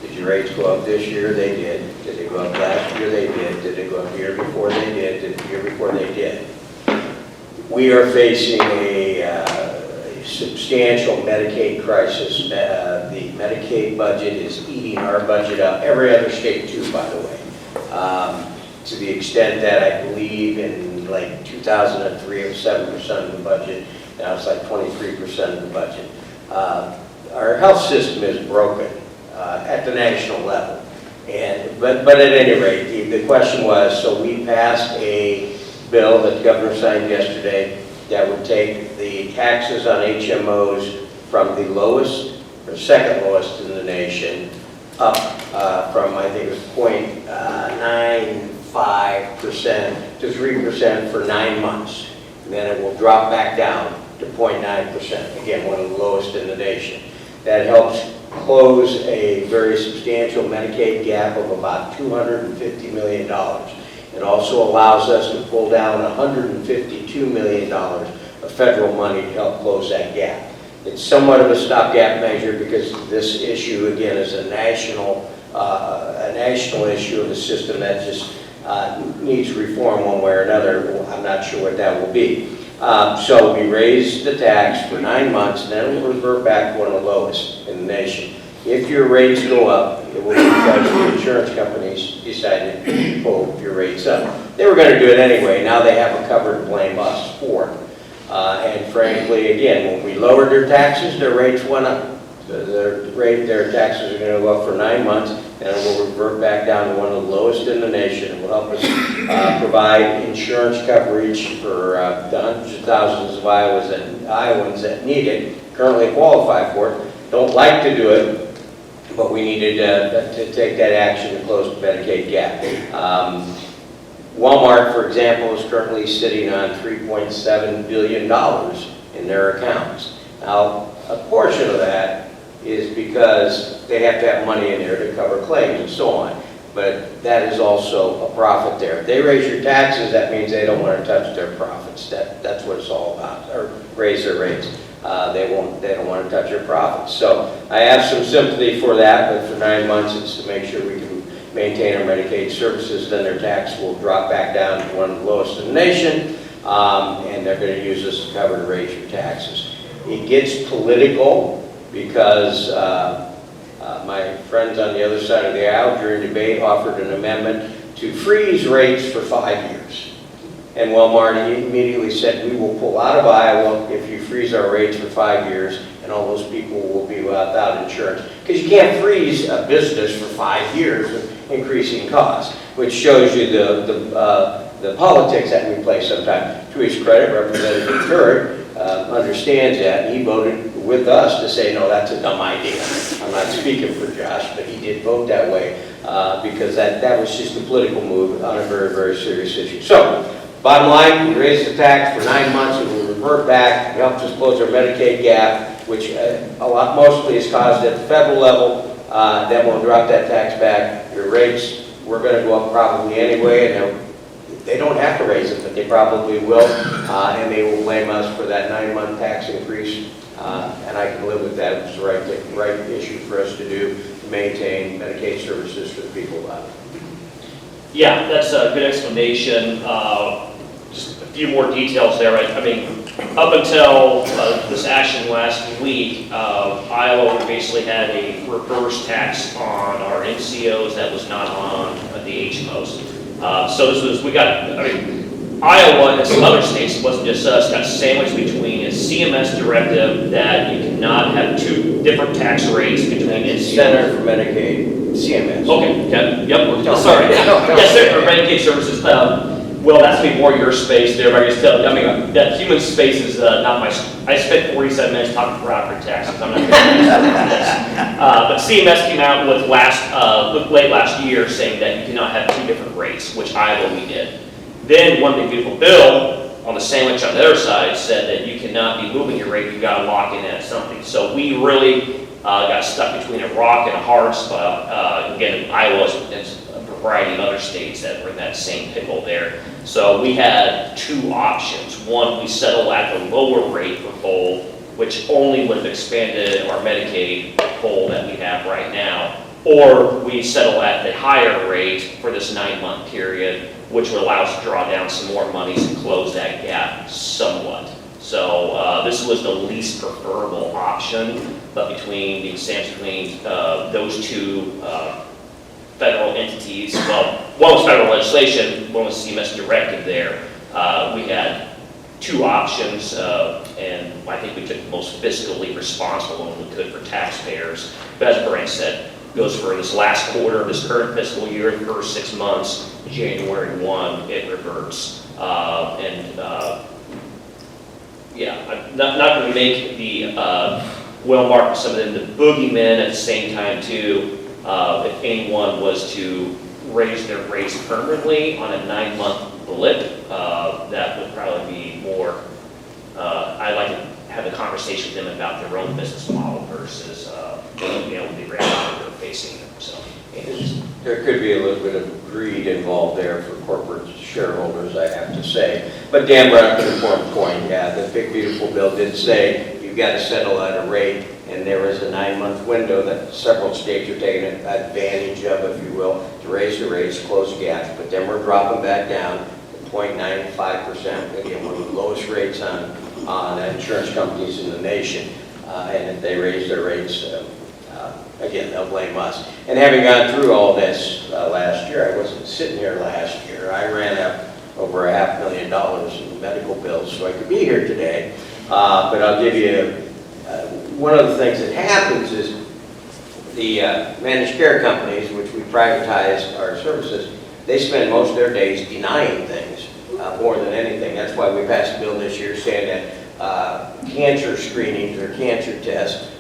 Did your rates go up this year? They did. Did they go up last year? They did. Did they go up the year before? They did. Did the year before? They did. We are facing a substantial Medicaid crisis. The Medicaid budget is eating our budget up. Every other state too, by the way. To the extent that I believe in like 2003 it was 7% of the budget. Now it's like 23% of the budget. Our health system is broken at the national level. But at any rate, the question was, so we passed a bill that the governor signed yesterday that would take the taxes on HMOs from the lowest, or second lowest in the nation, up from, I think it was 0.95% to 3% for 9 months. And then it will drop back down to 0.9%, again, one of the lowest in the nation. That helps close a very substantial Medicaid gap of about $250 million. It also allows us to pull down $152 million of federal money to help close that gap. It's somewhat of a stopgap measure because this issue, again, is a national issue of the system that just needs reform one way or another. Well, I'm not sure what that will be. So we raised the tax for 9 months, and then we'll revert back to one of the lowest in the nation. If your rates go up, it will be because the insurance companies decided to pull your rates up. They were going to do it anyway. Now they have a cover to blame us for. And frankly, again, when we lowered their taxes, their rates went up. So their taxes are going to go up for 9 months, and it will revert back down to one of the lowest in the nation. It will help us provide insurance coverage for the hundreds of thousands of Iowans that need it, currently qualify for it, don't like to do it, but we needed to take that action to close the Medicaid gap. Walmart, for example, is currently sitting on $3.7 billion in their accounts. Now, a portion of that is because they have to have money in there to cover claims and so on. But that is also a profit there. If they raise your taxes, that means they don't want to touch their profits. That's what it's all about, or raise their rates. They don't want to touch your profits. So I have some sympathy for that, but for 9 months, it's to make sure we can maintain our Medicaid services. Then their tax will drop back down to one of the lowest in the nation, and they're going to use this to cover to raise your taxes. It gets political because my friends on the other side of the aisle during debate offered an amendment to freeze rates for 5 years. And Walmart immediately said, we will pull out of Iowa if you freeze our rates for 5 years, and all those people will be without insurance. Because you can't freeze a business for 5 years with increasing costs, which shows you the politics that we play sometimes. To his credit, Representative Turek understands that, and he voted with us to say, no, that's a dumb idea. I'm not speaking for Josh, but he did vote that way because that was just a political move on a very, very serious issue. So, bottom line, we raised the tax for 9 months and we'll revert back. It helps us close our Medicaid gap, which mostly is caused at the federal level. Then we'll drop that tax back. Your rates, we're going to go up probably anyway, and they don't have to raise it, but they probably will, and they will blame us for that 9-month tax increase, and I can live with that. It's the right issue for us to do to maintain Medicaid services for the people of Iowa. Yeah, that's a good explanation. Just a few more details there. I mean, up until this action last week, Iowa basically had a reverse tax on our NCOs that was not on the HMOs. So this was, Iowa and some other states, it wasn't just us, got sandwiched between a CMS directive that you cannot have two different tax rates between NCOs. Center for Medicaid, CMS. Okay, yep, sorry. Yes, sir, for Medicaid services. Well, that's be more your space there, but I just tell you, I mean, that human space is not my, I spent 47 minutes talking for property taxes, I'm not going to this. But CMS came out with late last year saying that you cannot have two different rates, which Iowa we did. Then one big beautiful bill on the sandwich on the other side said that you cannot be moving your rate, you got to lock in at something. So we really got stuck between a rock and a hard spot. Again, Iowa and a variety of other states that were in that same pickle there. So we had two options. One, we settled at the lower rate for coal, which only would have expanded our Medicaid coal that we have right now, or we settle at the higher rate for this 9-month period, which would allow us to draw down some more monies and close that gap somewhat. So this was the least preferable option, but between the extent between those two federal entities, well, one was federal legislation, one was CMS directive there. We had two options, and I think we took the most fiscally responsible one we could for taxpayers. But as Brent said, goes for this last quarter of this current fiscal year, the first 6 months, January 1, it reverts. Yeah, I'm not going to make the Walmart, some of them, the boogeymen at the same time too. If anyone was to raise their rates permanently on a 9-month blip, that would probably be more, I'd like to have a conversation with them about their own business model versus the reality they're facing. So, there could be a little bit of greed involved there for corporate shareholders, I have to say. But Dan brought up an important point. Yeah, the big beautiful bill did say you've got to settle at a rate, and there is a 9-month window that several states are taking advantage of, if you will, to raise the rates, close the gaps. But then we're dropping back down to 0.95%. Again, one of the lowest rates on insurance companies in the nation. And if they raise their rates, again, they'll blame us. And having gone through all this last year, I wasn't sitting here last year. I ran up over $500,000 in medical bills so I could be here today. But I'll give you one of the things that happens is the managed care companies, which we privatize our services, they spend most of their days denying things more than anything. That's why we passed a bill this year saying that cancer screenings or cancer tests,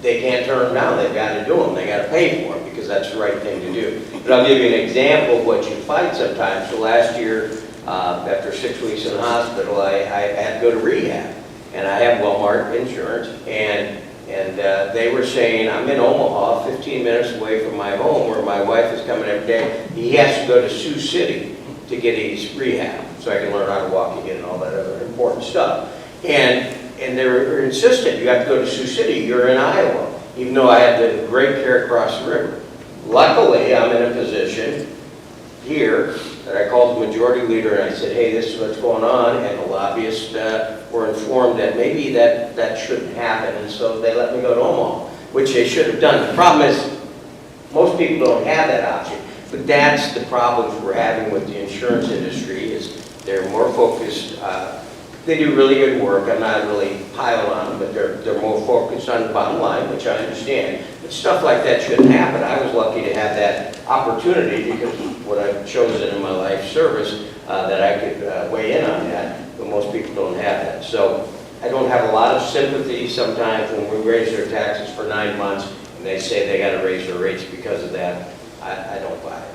they can't turn them down. They've got to do them. They got to pay for them because that's the right thing to do. But I'll give you an example of what you fight sometimes. So last year, after 6 weeks in the hospital, I had to go to rehab. And I have Walmart insurance, and they were saying, I'm in Omaha, 15 minutes away from my home, where my wife is coming every day. He has to go to Sioux City to get his rehab, so I can learn how to walk again and all that other important stuff. And they were insistent, you have to go to Sioux City, you're in Iowa, even though I had the great care across the river. Luckily, I'm in a position here that I called the majority leader and I said, hey, this is what's going on, and the lobbyists were informed that maybe that shouldn't happen, and so they let me go to Omaha, which they should have done. The problem is, most people don't have that option, but that's the problems we're having with the insurance industry, is they're more focused, they do really good work, I'm not really piling on them, but they're more focused on the bottom line, which I understand. But stuff like that shouldn't happen. I was lucky to have that opportunity because what I've chosen in my life service, that I could weigh in on that, but most people don't have that. So I don't have a lot of sympathy sometimes when we raise their taxes for 9 months and they say they got to raise their rates because of that. I don't buy it.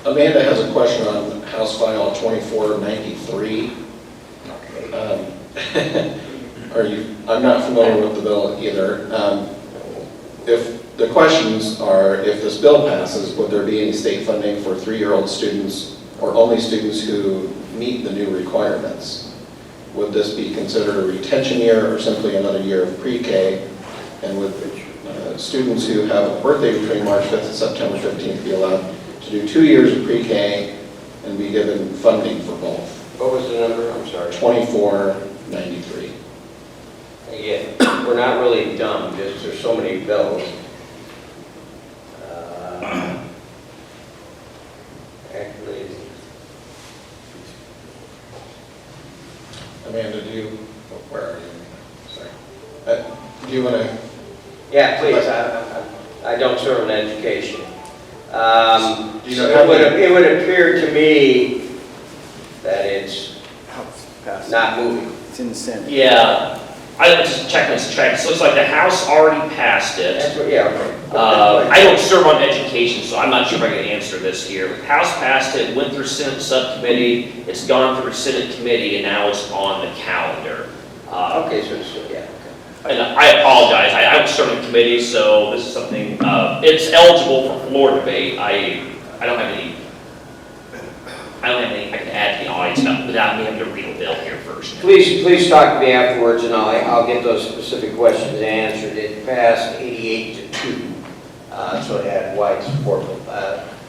Amanda has a question on House File 2493. I'm not familiar with the bill either. If the questions are, if this bill passes, would there be any state funding for 3-year-old students or only students who meet the new requirements? Would this be considered a retention year or simply another year of pre-K? And would students who have a birthday between March 5th and September 15th be allowed to do 2 years of pre-K and be given funding for both? What was the number? I'm sorry. 2493. Again, we're not really dumb, just there's so many bills. Actually, Amanda, where are you? Sorry. Do you want to? yeah, please. I don't serve in education. Do you know how many- It would appear to me that it's not moving. It's in the Senate. Yeah, I just checked this track. It looks like the House already passed it. That's what, yeah, okay. I don't serve on education, so I'm not sure if I can answer this here. House passed it, went through Senate subcommittee, it's gone through Senate committee, and now it's on the calendar. Okay, so, yeah, okay. And I apologize, I don't serve in the committee, so this is something, it's eligible for floor debate. I don't have anything I can add to the audience without me having to read a bill here first. Please talk to me afterwards, and I'll get those specific questions answered. It passed 88-2, so it had wide support.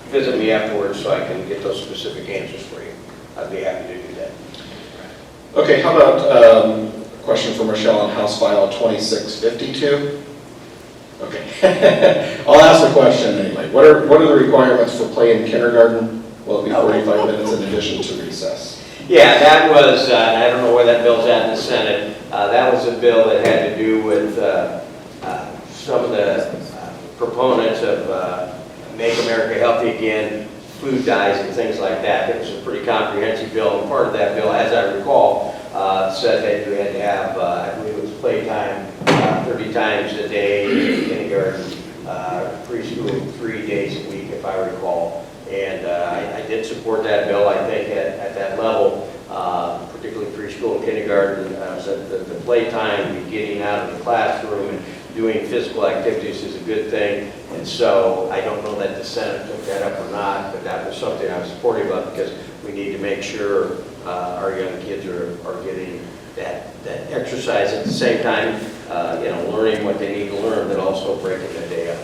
Visit me afterwards so I can get those specific answers for you. I'd be happy to do that. Okay, how about a question for Michelle on House File 2652? Okay. I'll ask the question anyway. What are the requirements for play in kindergarten? Will it be 45 minutes in addition to recess? Yeah, that was, I don't know where that bill's at in the Senate. That was a bill that had to do with some of the proponents of Make America Healthy Again, food dyes and things like that. It was a pretty comprehensive bill, and part of that bill, as I recall, said that you had to have, I believe it was playtime 30 times a day in kindergarten, preschool 3 days a week, if I recall. And I did support that bill, I think, at that level, particularly preschool and kindergarten. The playtime, getting out of the classroom and doing physical activities is a good thing. And so I don't know that the Senate took that up or not, but that was something I was supportive of because we need to make sure our young kids are getting that exercise at the same time, learning what they need to learn, but also breaking the day up.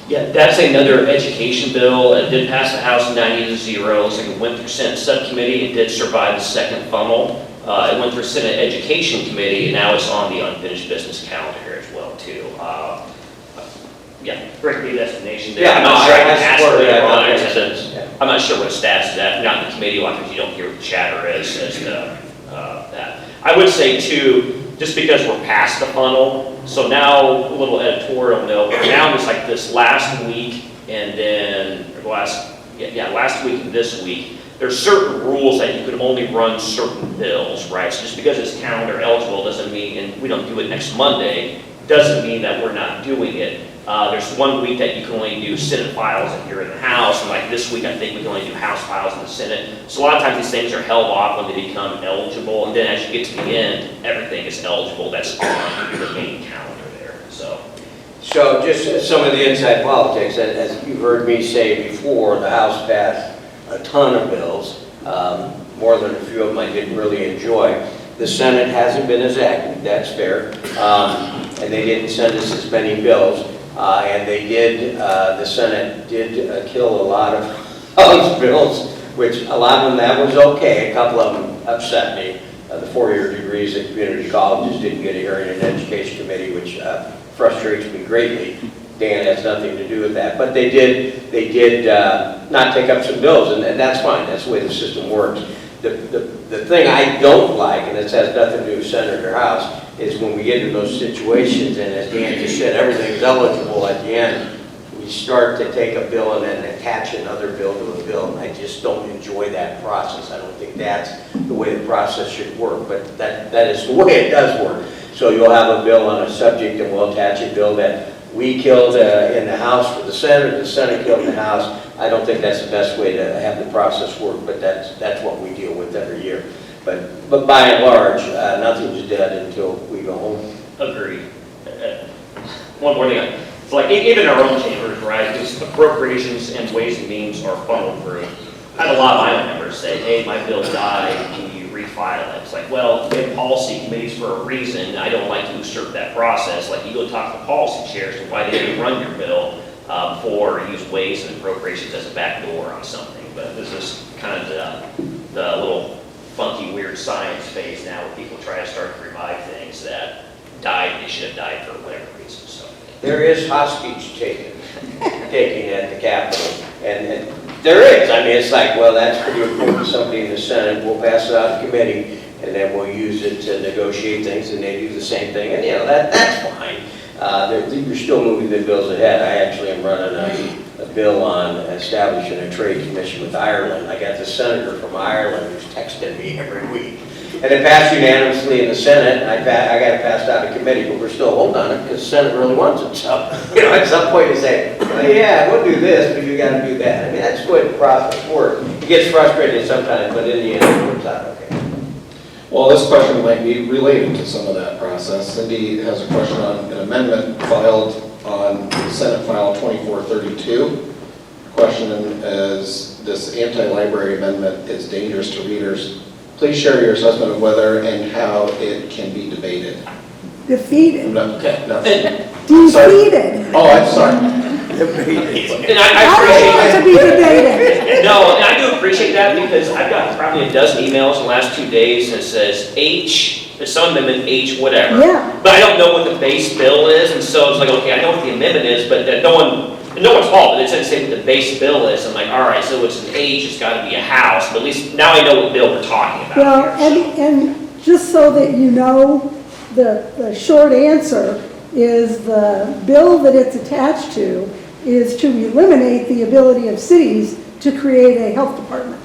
Yeah, that's another education bill. It did pass the House 90-0. So it went through Senate subcommittee. It did survive the second funnel. It went through Senate Education Committee, and now it's on the unfinished business calendar here as well, too. Yeah, great predestination there. Yeah, I'm not sure I can I ask support later that. on. Yeah. I'm not sure what the status of that. Not in the committee, like, because you don't hear what the chatter is as to that. I would say, too, just because we're past the funnel. So now, a little editorial note, now it's like this last week and then, or last week and this week, there's certain rules that you could only run certain bills, right? So just because it's calendar eligible doesn't mean, and we don't do it next Monday, doesn't mean that we're not doing it. There's 1 week that you can only do Senate files if you're in the House, and like this week I think we can only do House files in the Senate. So a lot of times these things are held off when they become eligible, and then as you get to the end, everything is eligible that's on your main calendar there, so. So just some of the inside politics, as you've heard me say before, the House passed a ton of bills, more than a few of them I didn't really enjoy. The Senate hasn't been as active, that's fair, and they didn't send us as many bills. And they did, the Senate did kill a lot of House bills, which a lot of them, that was okay. A couple of them upset me. The 4-year degrees at community colleges didn't get a hearing in the Education Committee, which frustrates me greatly. Dan has nothing to do with that. But they did not take up some bills, and that's fine. That's the way the system works. The thing I don't like, and this has nothing to do with Senate or House, is when we get into those situations, and as Dan just said, everything's eligible at the end, we start to take a bill and then attach another bill to a bill, and I just don't enjoy that process. I don't think that's the way the process should work, but that is the way it does work. So you'll have a bill on a subject, and we'll attach a bill that we killed in the House for the Senate killed in the House. I don't think that's the best way to have the process work, but that's what we deal with every year. But by and large, nothing's dead until we go home. Agreed. One more thing, it's like even our own chambers, right, because appropriations and ways and means are funneled through. I had a lot of my own members say, hey, my bill died, can you refile it? It's like, well, we have policy committees for a reason. I don't like to usurp that process. Like, you go talk to policy chairs, and why didn't you run your bill or use ways and appropriations as a backdoor on something? But this is kind of the little funky, weird science phase now where people try to start to revive things that died, they should have died for whatever reason. So There is hostage taking at the Capitol, and there is. I mean, it's like, well, that's pretty important to somebody in the Senate. We'll pass it out in committee, and then we'll use it to negotiate things, and they do the same thing, and that's fine. You're still moving the bills ahead. I actually am running a bill on establishing a trade commission with Ireland. I got the senator from Ireland who's texting me every week. And it passed unanimously in the Senate, and I got it passed out of committee, but we're still holding on it because the Senate really wants it. So, at some point you say, well, yeah, we'll do this, but you got to do that. I mean, that's the way the process works. It gets frustrating sometimes, but in the end, it works out okay. Well, this question might be related to some of that process. Cindy has a question on an amendment filed on Senate File 2432. The question is, this anti-library amendment is dangerous to readers. Please share your assessment of whether and how it can be debated. Defeated. No. Defeated. Oh, I'm sorry. And I I don't want to be debated. No, and I do appreciate that because I've got probably a dozen emails in the last 2 days that says H, there's some amendment H, whatever. Yeah. But I don't know what the base bill is, and so it's like, okay, I know what the amendment is, but that no one's fault, but it doesn't say what the base bill is. I'm like, all right, so it's an H, it's got to be a House, but at least now I know what bill we're talking about Well, here. So. and just so that you know, the short answer is the bill that it's attached to is to eliminate the ability of cities to create a health department.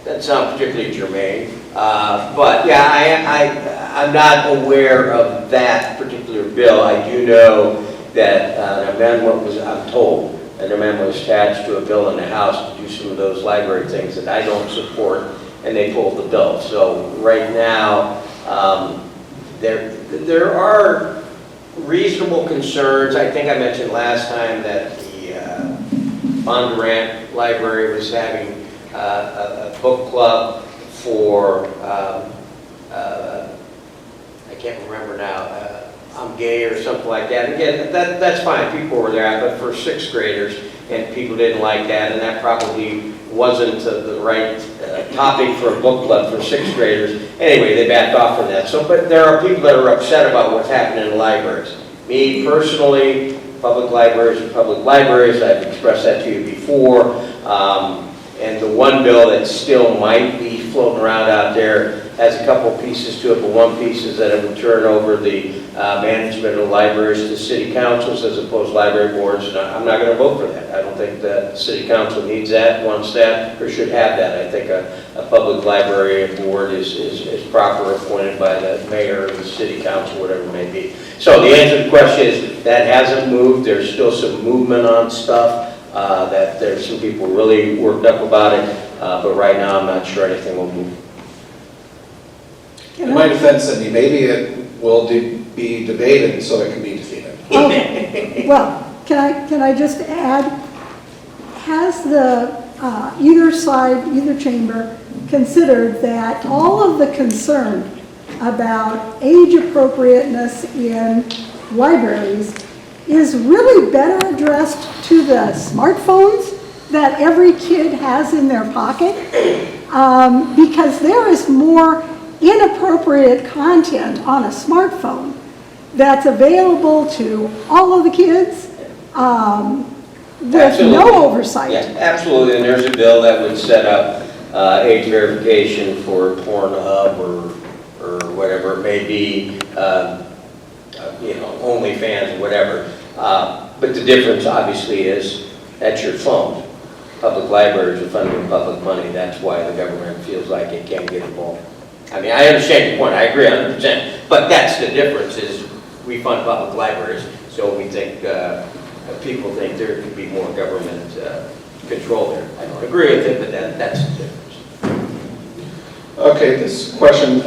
That's not particularly germane, but yeah, I'm not aware of that particular bill. I do know that an amendment was, I'm told, an amendment was attached to a bill in the House to do some of those library things that I don't support, and they pulled the bill. So right now, there are reasonable concerns. I think I mentioned last time that the Bondurant Library was having a book club for, I can't remember now, I'm Gay or something like that. And again, that's fine, people were there, but for 6th graders, and people didn't like that, and that probably wasn't the right topic for a book club for 6th graders. Anyway, they backed off from that. So, but there are people that are upset about what's happening in libraries. Me personally, public libraries are public libraries. I've expressed that to you before. And the one bill that still might be floating around out there has a couple pieces to it, but one piece is that it would turn over the management of libraries to city councils as opposed to library boards, and I'm not going to vote for that. I don't think that city council needs that, wants that, or should have that. I think a public library board is proper, appointed by the mayor or the city council, whatever it may be. So the answer to the question is that hasn't moved. There's still some movement on stuff, that there's some people really worked up about it, but right now I'm not sure anything will move. In my defense, Cindy, maybe it will be debated so it can be defeated. Okay. Well, can I just add, has the, either side, either chamber considered that all of the concern about age appropriateness in libraries is really better addressed to the smartphones that every kid has in their pocket? Because there is more inappropriate content on a smartphone that's available to all of the kids with Absolutely. no oversight. Yeah, absolutely, and there's a bill that would set up age verification for Pornhub or whatever it may be, OnlyFans or whatever. But the difference obviously is that's your phone. Public libraries are funded with public money. That's why the government feels like it can't get involved. I mean, I understand your point. I agree 100%. But that's the difference is we fund public libraries, so we think people think there could be more government control there. I don't agree with it, but that's the difference. Okay, this question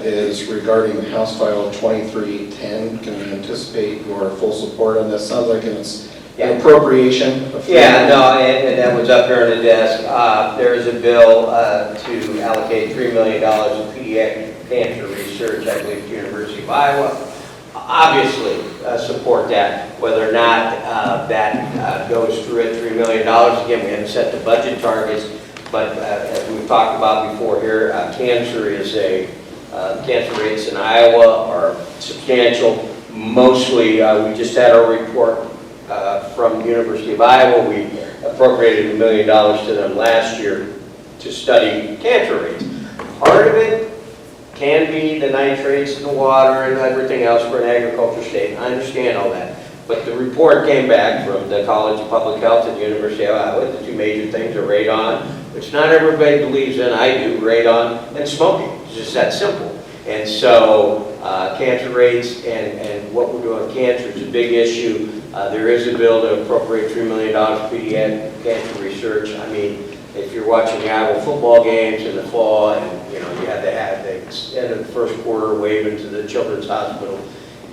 is regarding House File 2310. Can we anticipate your full support on this? Sounds like it's an appropriation. Yeah, no, and that was up here on the desk. There is a bill to allocate $3 million in pediatric cancer research, I believe, to the University of Iowa. Obviously, support that. Whether or not that goes through at $3 million, again, we haven't set the budget targets, but as we've talked about before here, cancer rates in Iowa are substantial. Mostly, we just had our report from the University of Iowa. We appropriated $1 million to them last year to study cancer rates. Part of it can be the nitrates in the water and everything else for an agriculture state. I understand all that. But the report came back from the College of Public Health at the University of Iowa. The two major things are radon, which not everybody believes in. I do, radon and smoking. It's just that simple. And so cancer rates and what we're doing with cancer is a big issue. There is a bill to appropriate $3 million for pediatric cancer research. I mean, if you're watching the Iowa football games in the fall and you had to have the end of the first quarter wave into the Children's Hospital,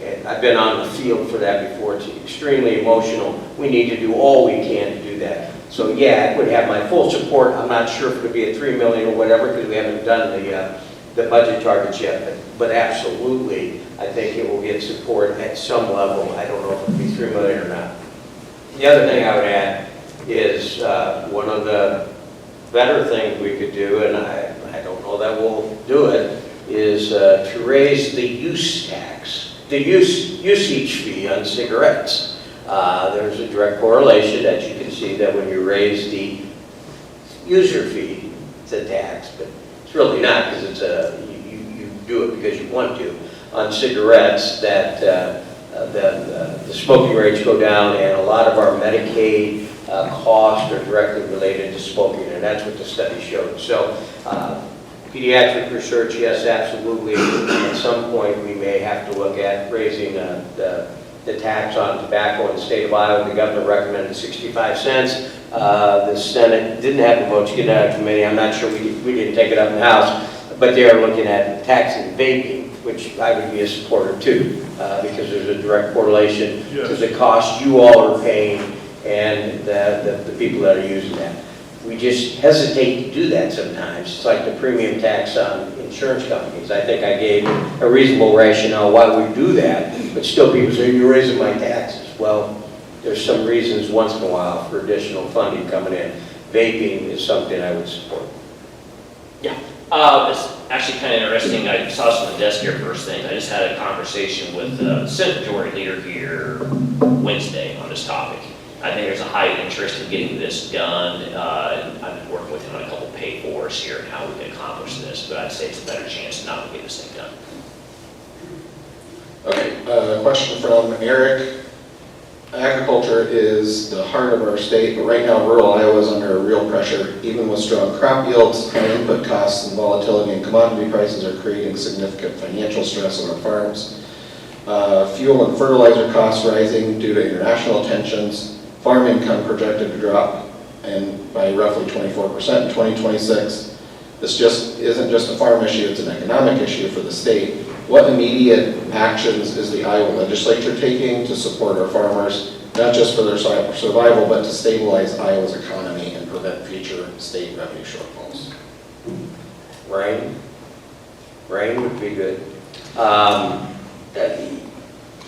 and I've been on the field for that before. It's extremely emotional. We need to do all we can to do that. So yeah, it would have my full support. I'm not sure if it would be a $3 million or whatever because we haven't done the budget targets yet, but absolutely, I think it will get support at some level. I don't know if it will be $3 million or not. The other thing I would add is one of the better things we could do, and I don't know that we'll do it, is to raise the use tax, the usage fee on cigarettes. There's a direct correlation that you can see that when you raise the user fee, it's a tax, but it's really not because it's you do it because you want to. On cigarettes, that the smoking rates go down, and a lot of our Medicaid costs are directly related to smoking, and that's what the study showed. So pediatric research, yes, absolutely. At some point, we may have to look at raising the tax on tobacco in the state of Iowa. The governor recommended 65 cents. The Senate didn't have the votes to get it out of committee. I'm not sure we didn't take it up in the House, but they are looking at taxing vaping, which I would be a supporter too, because there's a direct correlation to the cost you all are paying and the people that are using that. We just hesitate to do that sometimes. It's like the premium tax on insurance companies. I think I gave a reasonable rationale why we do that, but still people say, you're raising my taxes. Well, there's some reasons once in a while for additional funding coming in. Vaping is something I would support. Yeah, it's actually kind of interesting. I saw this on the desk here first thing. I just had a conversation with the Senate Majority Leader here Wednesday on this topic. I think there's a high interest in getting this done. And I've been working with him on a couple pay for us here and how we can accomplish this, but I'd say it's a better chance not to get this thing done. Okay, question from Eric. Agriculture is the heart of our state, but right now rural Iowa is under real pressure. Even with strong crop yields, high input costs, and volatility in commodity prices are creating significant financial stress on our farms. Fuel and fertilizer costs rising due to international tensions. Farm income projected to drop by roughly 24% in 2026. This just isn't just a farm issue, it's an economic issue for the state. What immediate actions is the Iowa legislature taking to support our farmers, not just for their survival, but to stabilize Iowa's economy and prevent future state revenue shortfalls? Rain would be good. That'd be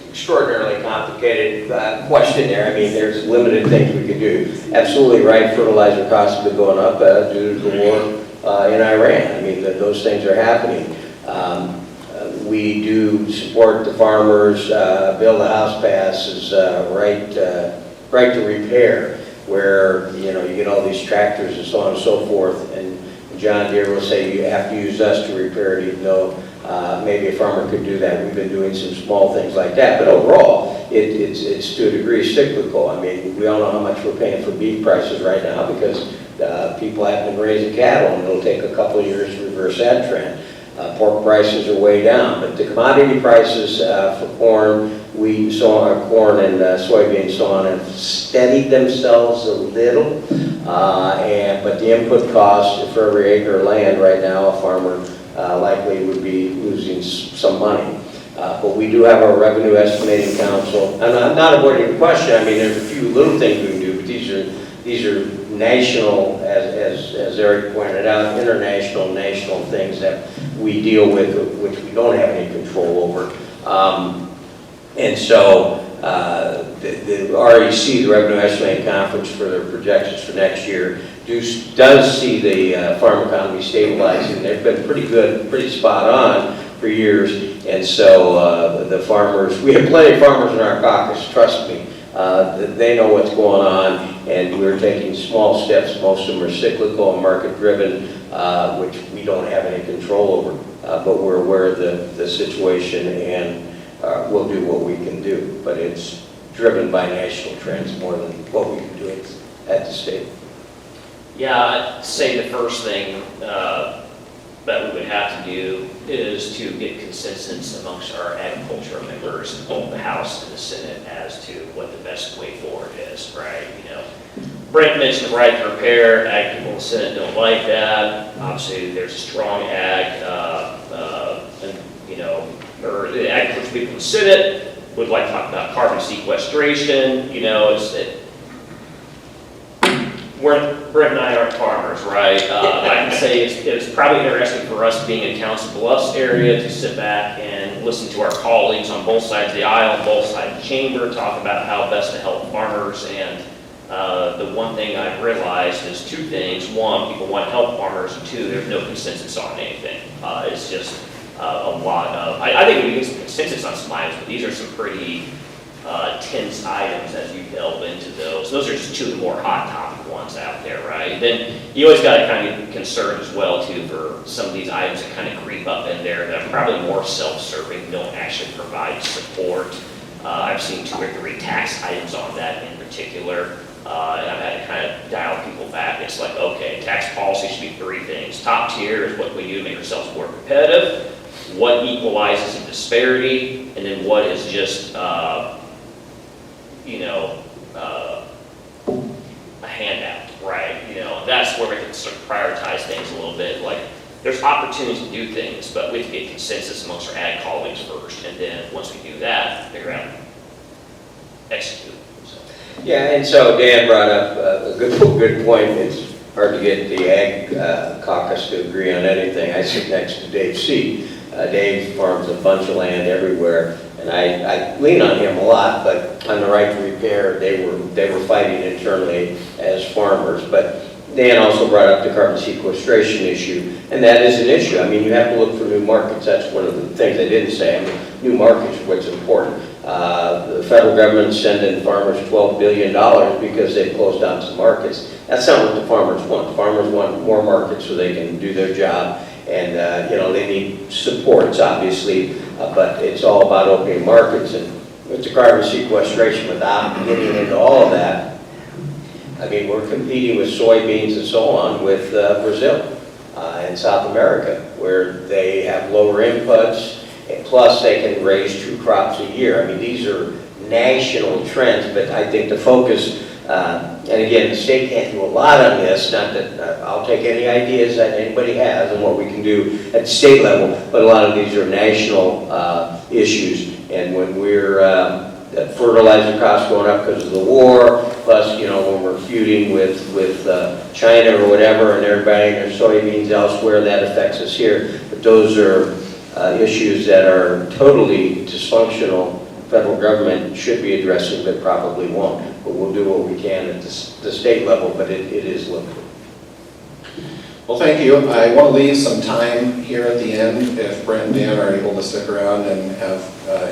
extraordinarily complicated question there. I mean, there's limited things we could do. Absolutely right, fertilizer costs have been going up due to the war in Iran. I mean, those things are happening. We do support the farmers. Build a House Pass is right to repair, where you get all these tractors and so on and so forth. And John Deere will say you have to use us to repair it, even though maybe a farmer could do that. We've been doing some small things like that, but overall, it's to a degree cyclical. I mean, we all know how much we're paying for beef prices right now because people haven't been raising cattle, and it'll take a couple of years to reverse that trend. Pork prices are way down, but the commodity prices for corn, corn and soybeans, so on, have steadied themselves a little. But the input cost for every acre of land right now, a farmer likely would be losing some money. But we do have our revenue estimating council. And I'm not avoiding the question. I mean, there's a few little things we can do, but these are national, as Eric pointed out, international, national things that we deal with, which we don't have any control over. And so the REC, the Revenue Estimating Conference, for their projections for next year, does see the farm economy stabilizing. They've been pretty good, pretty spot on for years. And so the farmers, we have plenty of farmers in our caucus, trust me. They know what's going on, and we're taking small steps. Most of them are cyclical and market-driven, which we don't have any control over. But we're aware of the situation, and we'll do what we can do. But it's driven by national trends more than what we can do at the state. Yeah, I'd say the first thing that we would have to do is to get consensus amongst our agricultural members in both the House and the Senate as to what the best way forward is, right? Brent mentioned the right to repair. Ag people in the Senate don't like that. Obviously, there's a strong ag, or the agricultural people in the Senate would like to talk about carbon sequestration. Brent and I aren't farmers, right? I can say it's probably interesting for us being in Council Bluffs area to sit back and listen to our colleagues on both sides of the aisle, both sides of the chamber, talk about how best to help farmers. And the one thing I've realized is two things. One, people want to help farmers, and two, there's no consensus on anything. It's just a lot of, I think we can get some consensus on some items, but these are some pretty tense items as you delve into those. Those are just two of the more hot topic ones out there, right? Then you always got to kind of be concerned as well, too, for some of these items that kind of creep up in there that are probably more self-serving, don't actually provide support. I've seen 2 or 3 tax items on that in particular, and I've had to kind of dial people back. It's like, okay, tax policy should be 3 things. Top tier is what we do to make ourselves more competitive, what equalizes the disparity, and then what is just a handout, right? That's where we can sort of prioritize things a little bit. Like, there's opportunities to do things, but we have to get consensus amongst our ag colleagues first, and then once we do that, figure out, execute. Yeah, and so Dan brought up a good point. It's hard to get the ag caucus to agree on anything. I sit next to Dave C. Dave farms a bunch of land everywhere, and I lean on him a lot, but on the right to repair, they were fighting internally as farmers. But Dan also brought up the carbon sequestration issue, and that is an issue. I mean, you have to look for new markets. That's one of the things I didn't say. I mean, new markets are what's important. The federal government's sending farmers $12 billion because they've closed down some markets. That's not what the farmers want. The farmers want more markets so they can do their job. And, they need supports, obviously, but it's all about opening markets. And with the carbon sequestration, without getting into all of that, I mean, we're competing with soybeans and so on with Brazil and South America, where they have lower inputs, and plus they can raise 2 crops a year. I mean, these are national trends, but I think the focus, and again, the state can't do a lot on this, not that I'll take any ideas that anybody has on what we can do at the state level, but a lot of these are national issues. And when we're fertilizer costs going up because of the war, plus, when we're feuding with China or whatever, and they're buying their soybeans elsewhere, that affects us here. But those are issues that are totally dysfunctional. Federal government should be addressing, but probably won't. But we'll do what we can at the state level, but it is limited. Well, thank you. I want to leave some time here at the end if Brent and Dan are able to stick around and have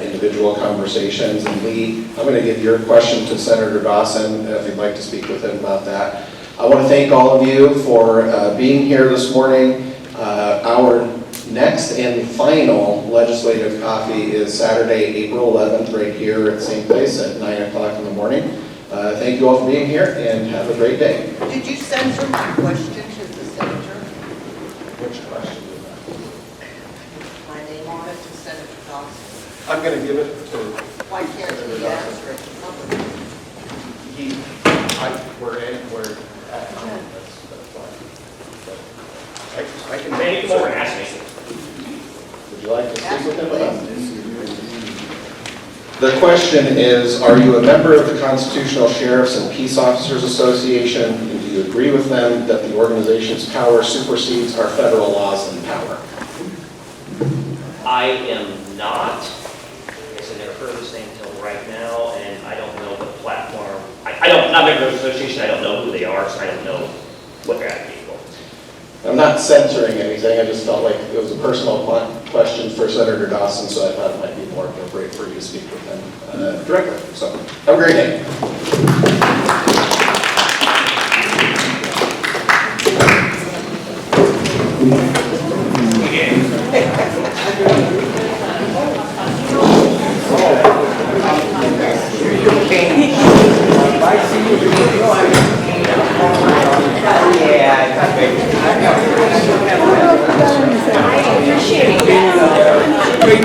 individual conversations. And Lee, I'm going to give your question to Senator Dawson if you'd like to speak with him about that. I want to thank all of you for being here this morning. Our next and final legislative coffee is Saturday, April 11th, right here at the same place at 9 o'clock in the morning. Thank you all for being here and have a great day. Did you send some question to the senator? Which question? My name on it to Senator Dawson. I'm going to give it to Why can't he answer it publicly? we're at 9. That's fine. I can Maybe come over and ask me. Would you like to speak with him about this? The question is, are you a member of the Constitutional Sheriffs and Peace Officers Association, and do you agree with them that the organization's power supersedes our federal laws and power? I am not. I guess I never heard of this thing until right now, and I don't know the platform. I'm not a member of the association. I don't know who they are, so I don't know what they're advocating for. I'm not censoring anything, I just felt like it was a personal question for Senator Dawson, so I thought it might be more appropriate for you to speak with him directly. So, have a great day. Great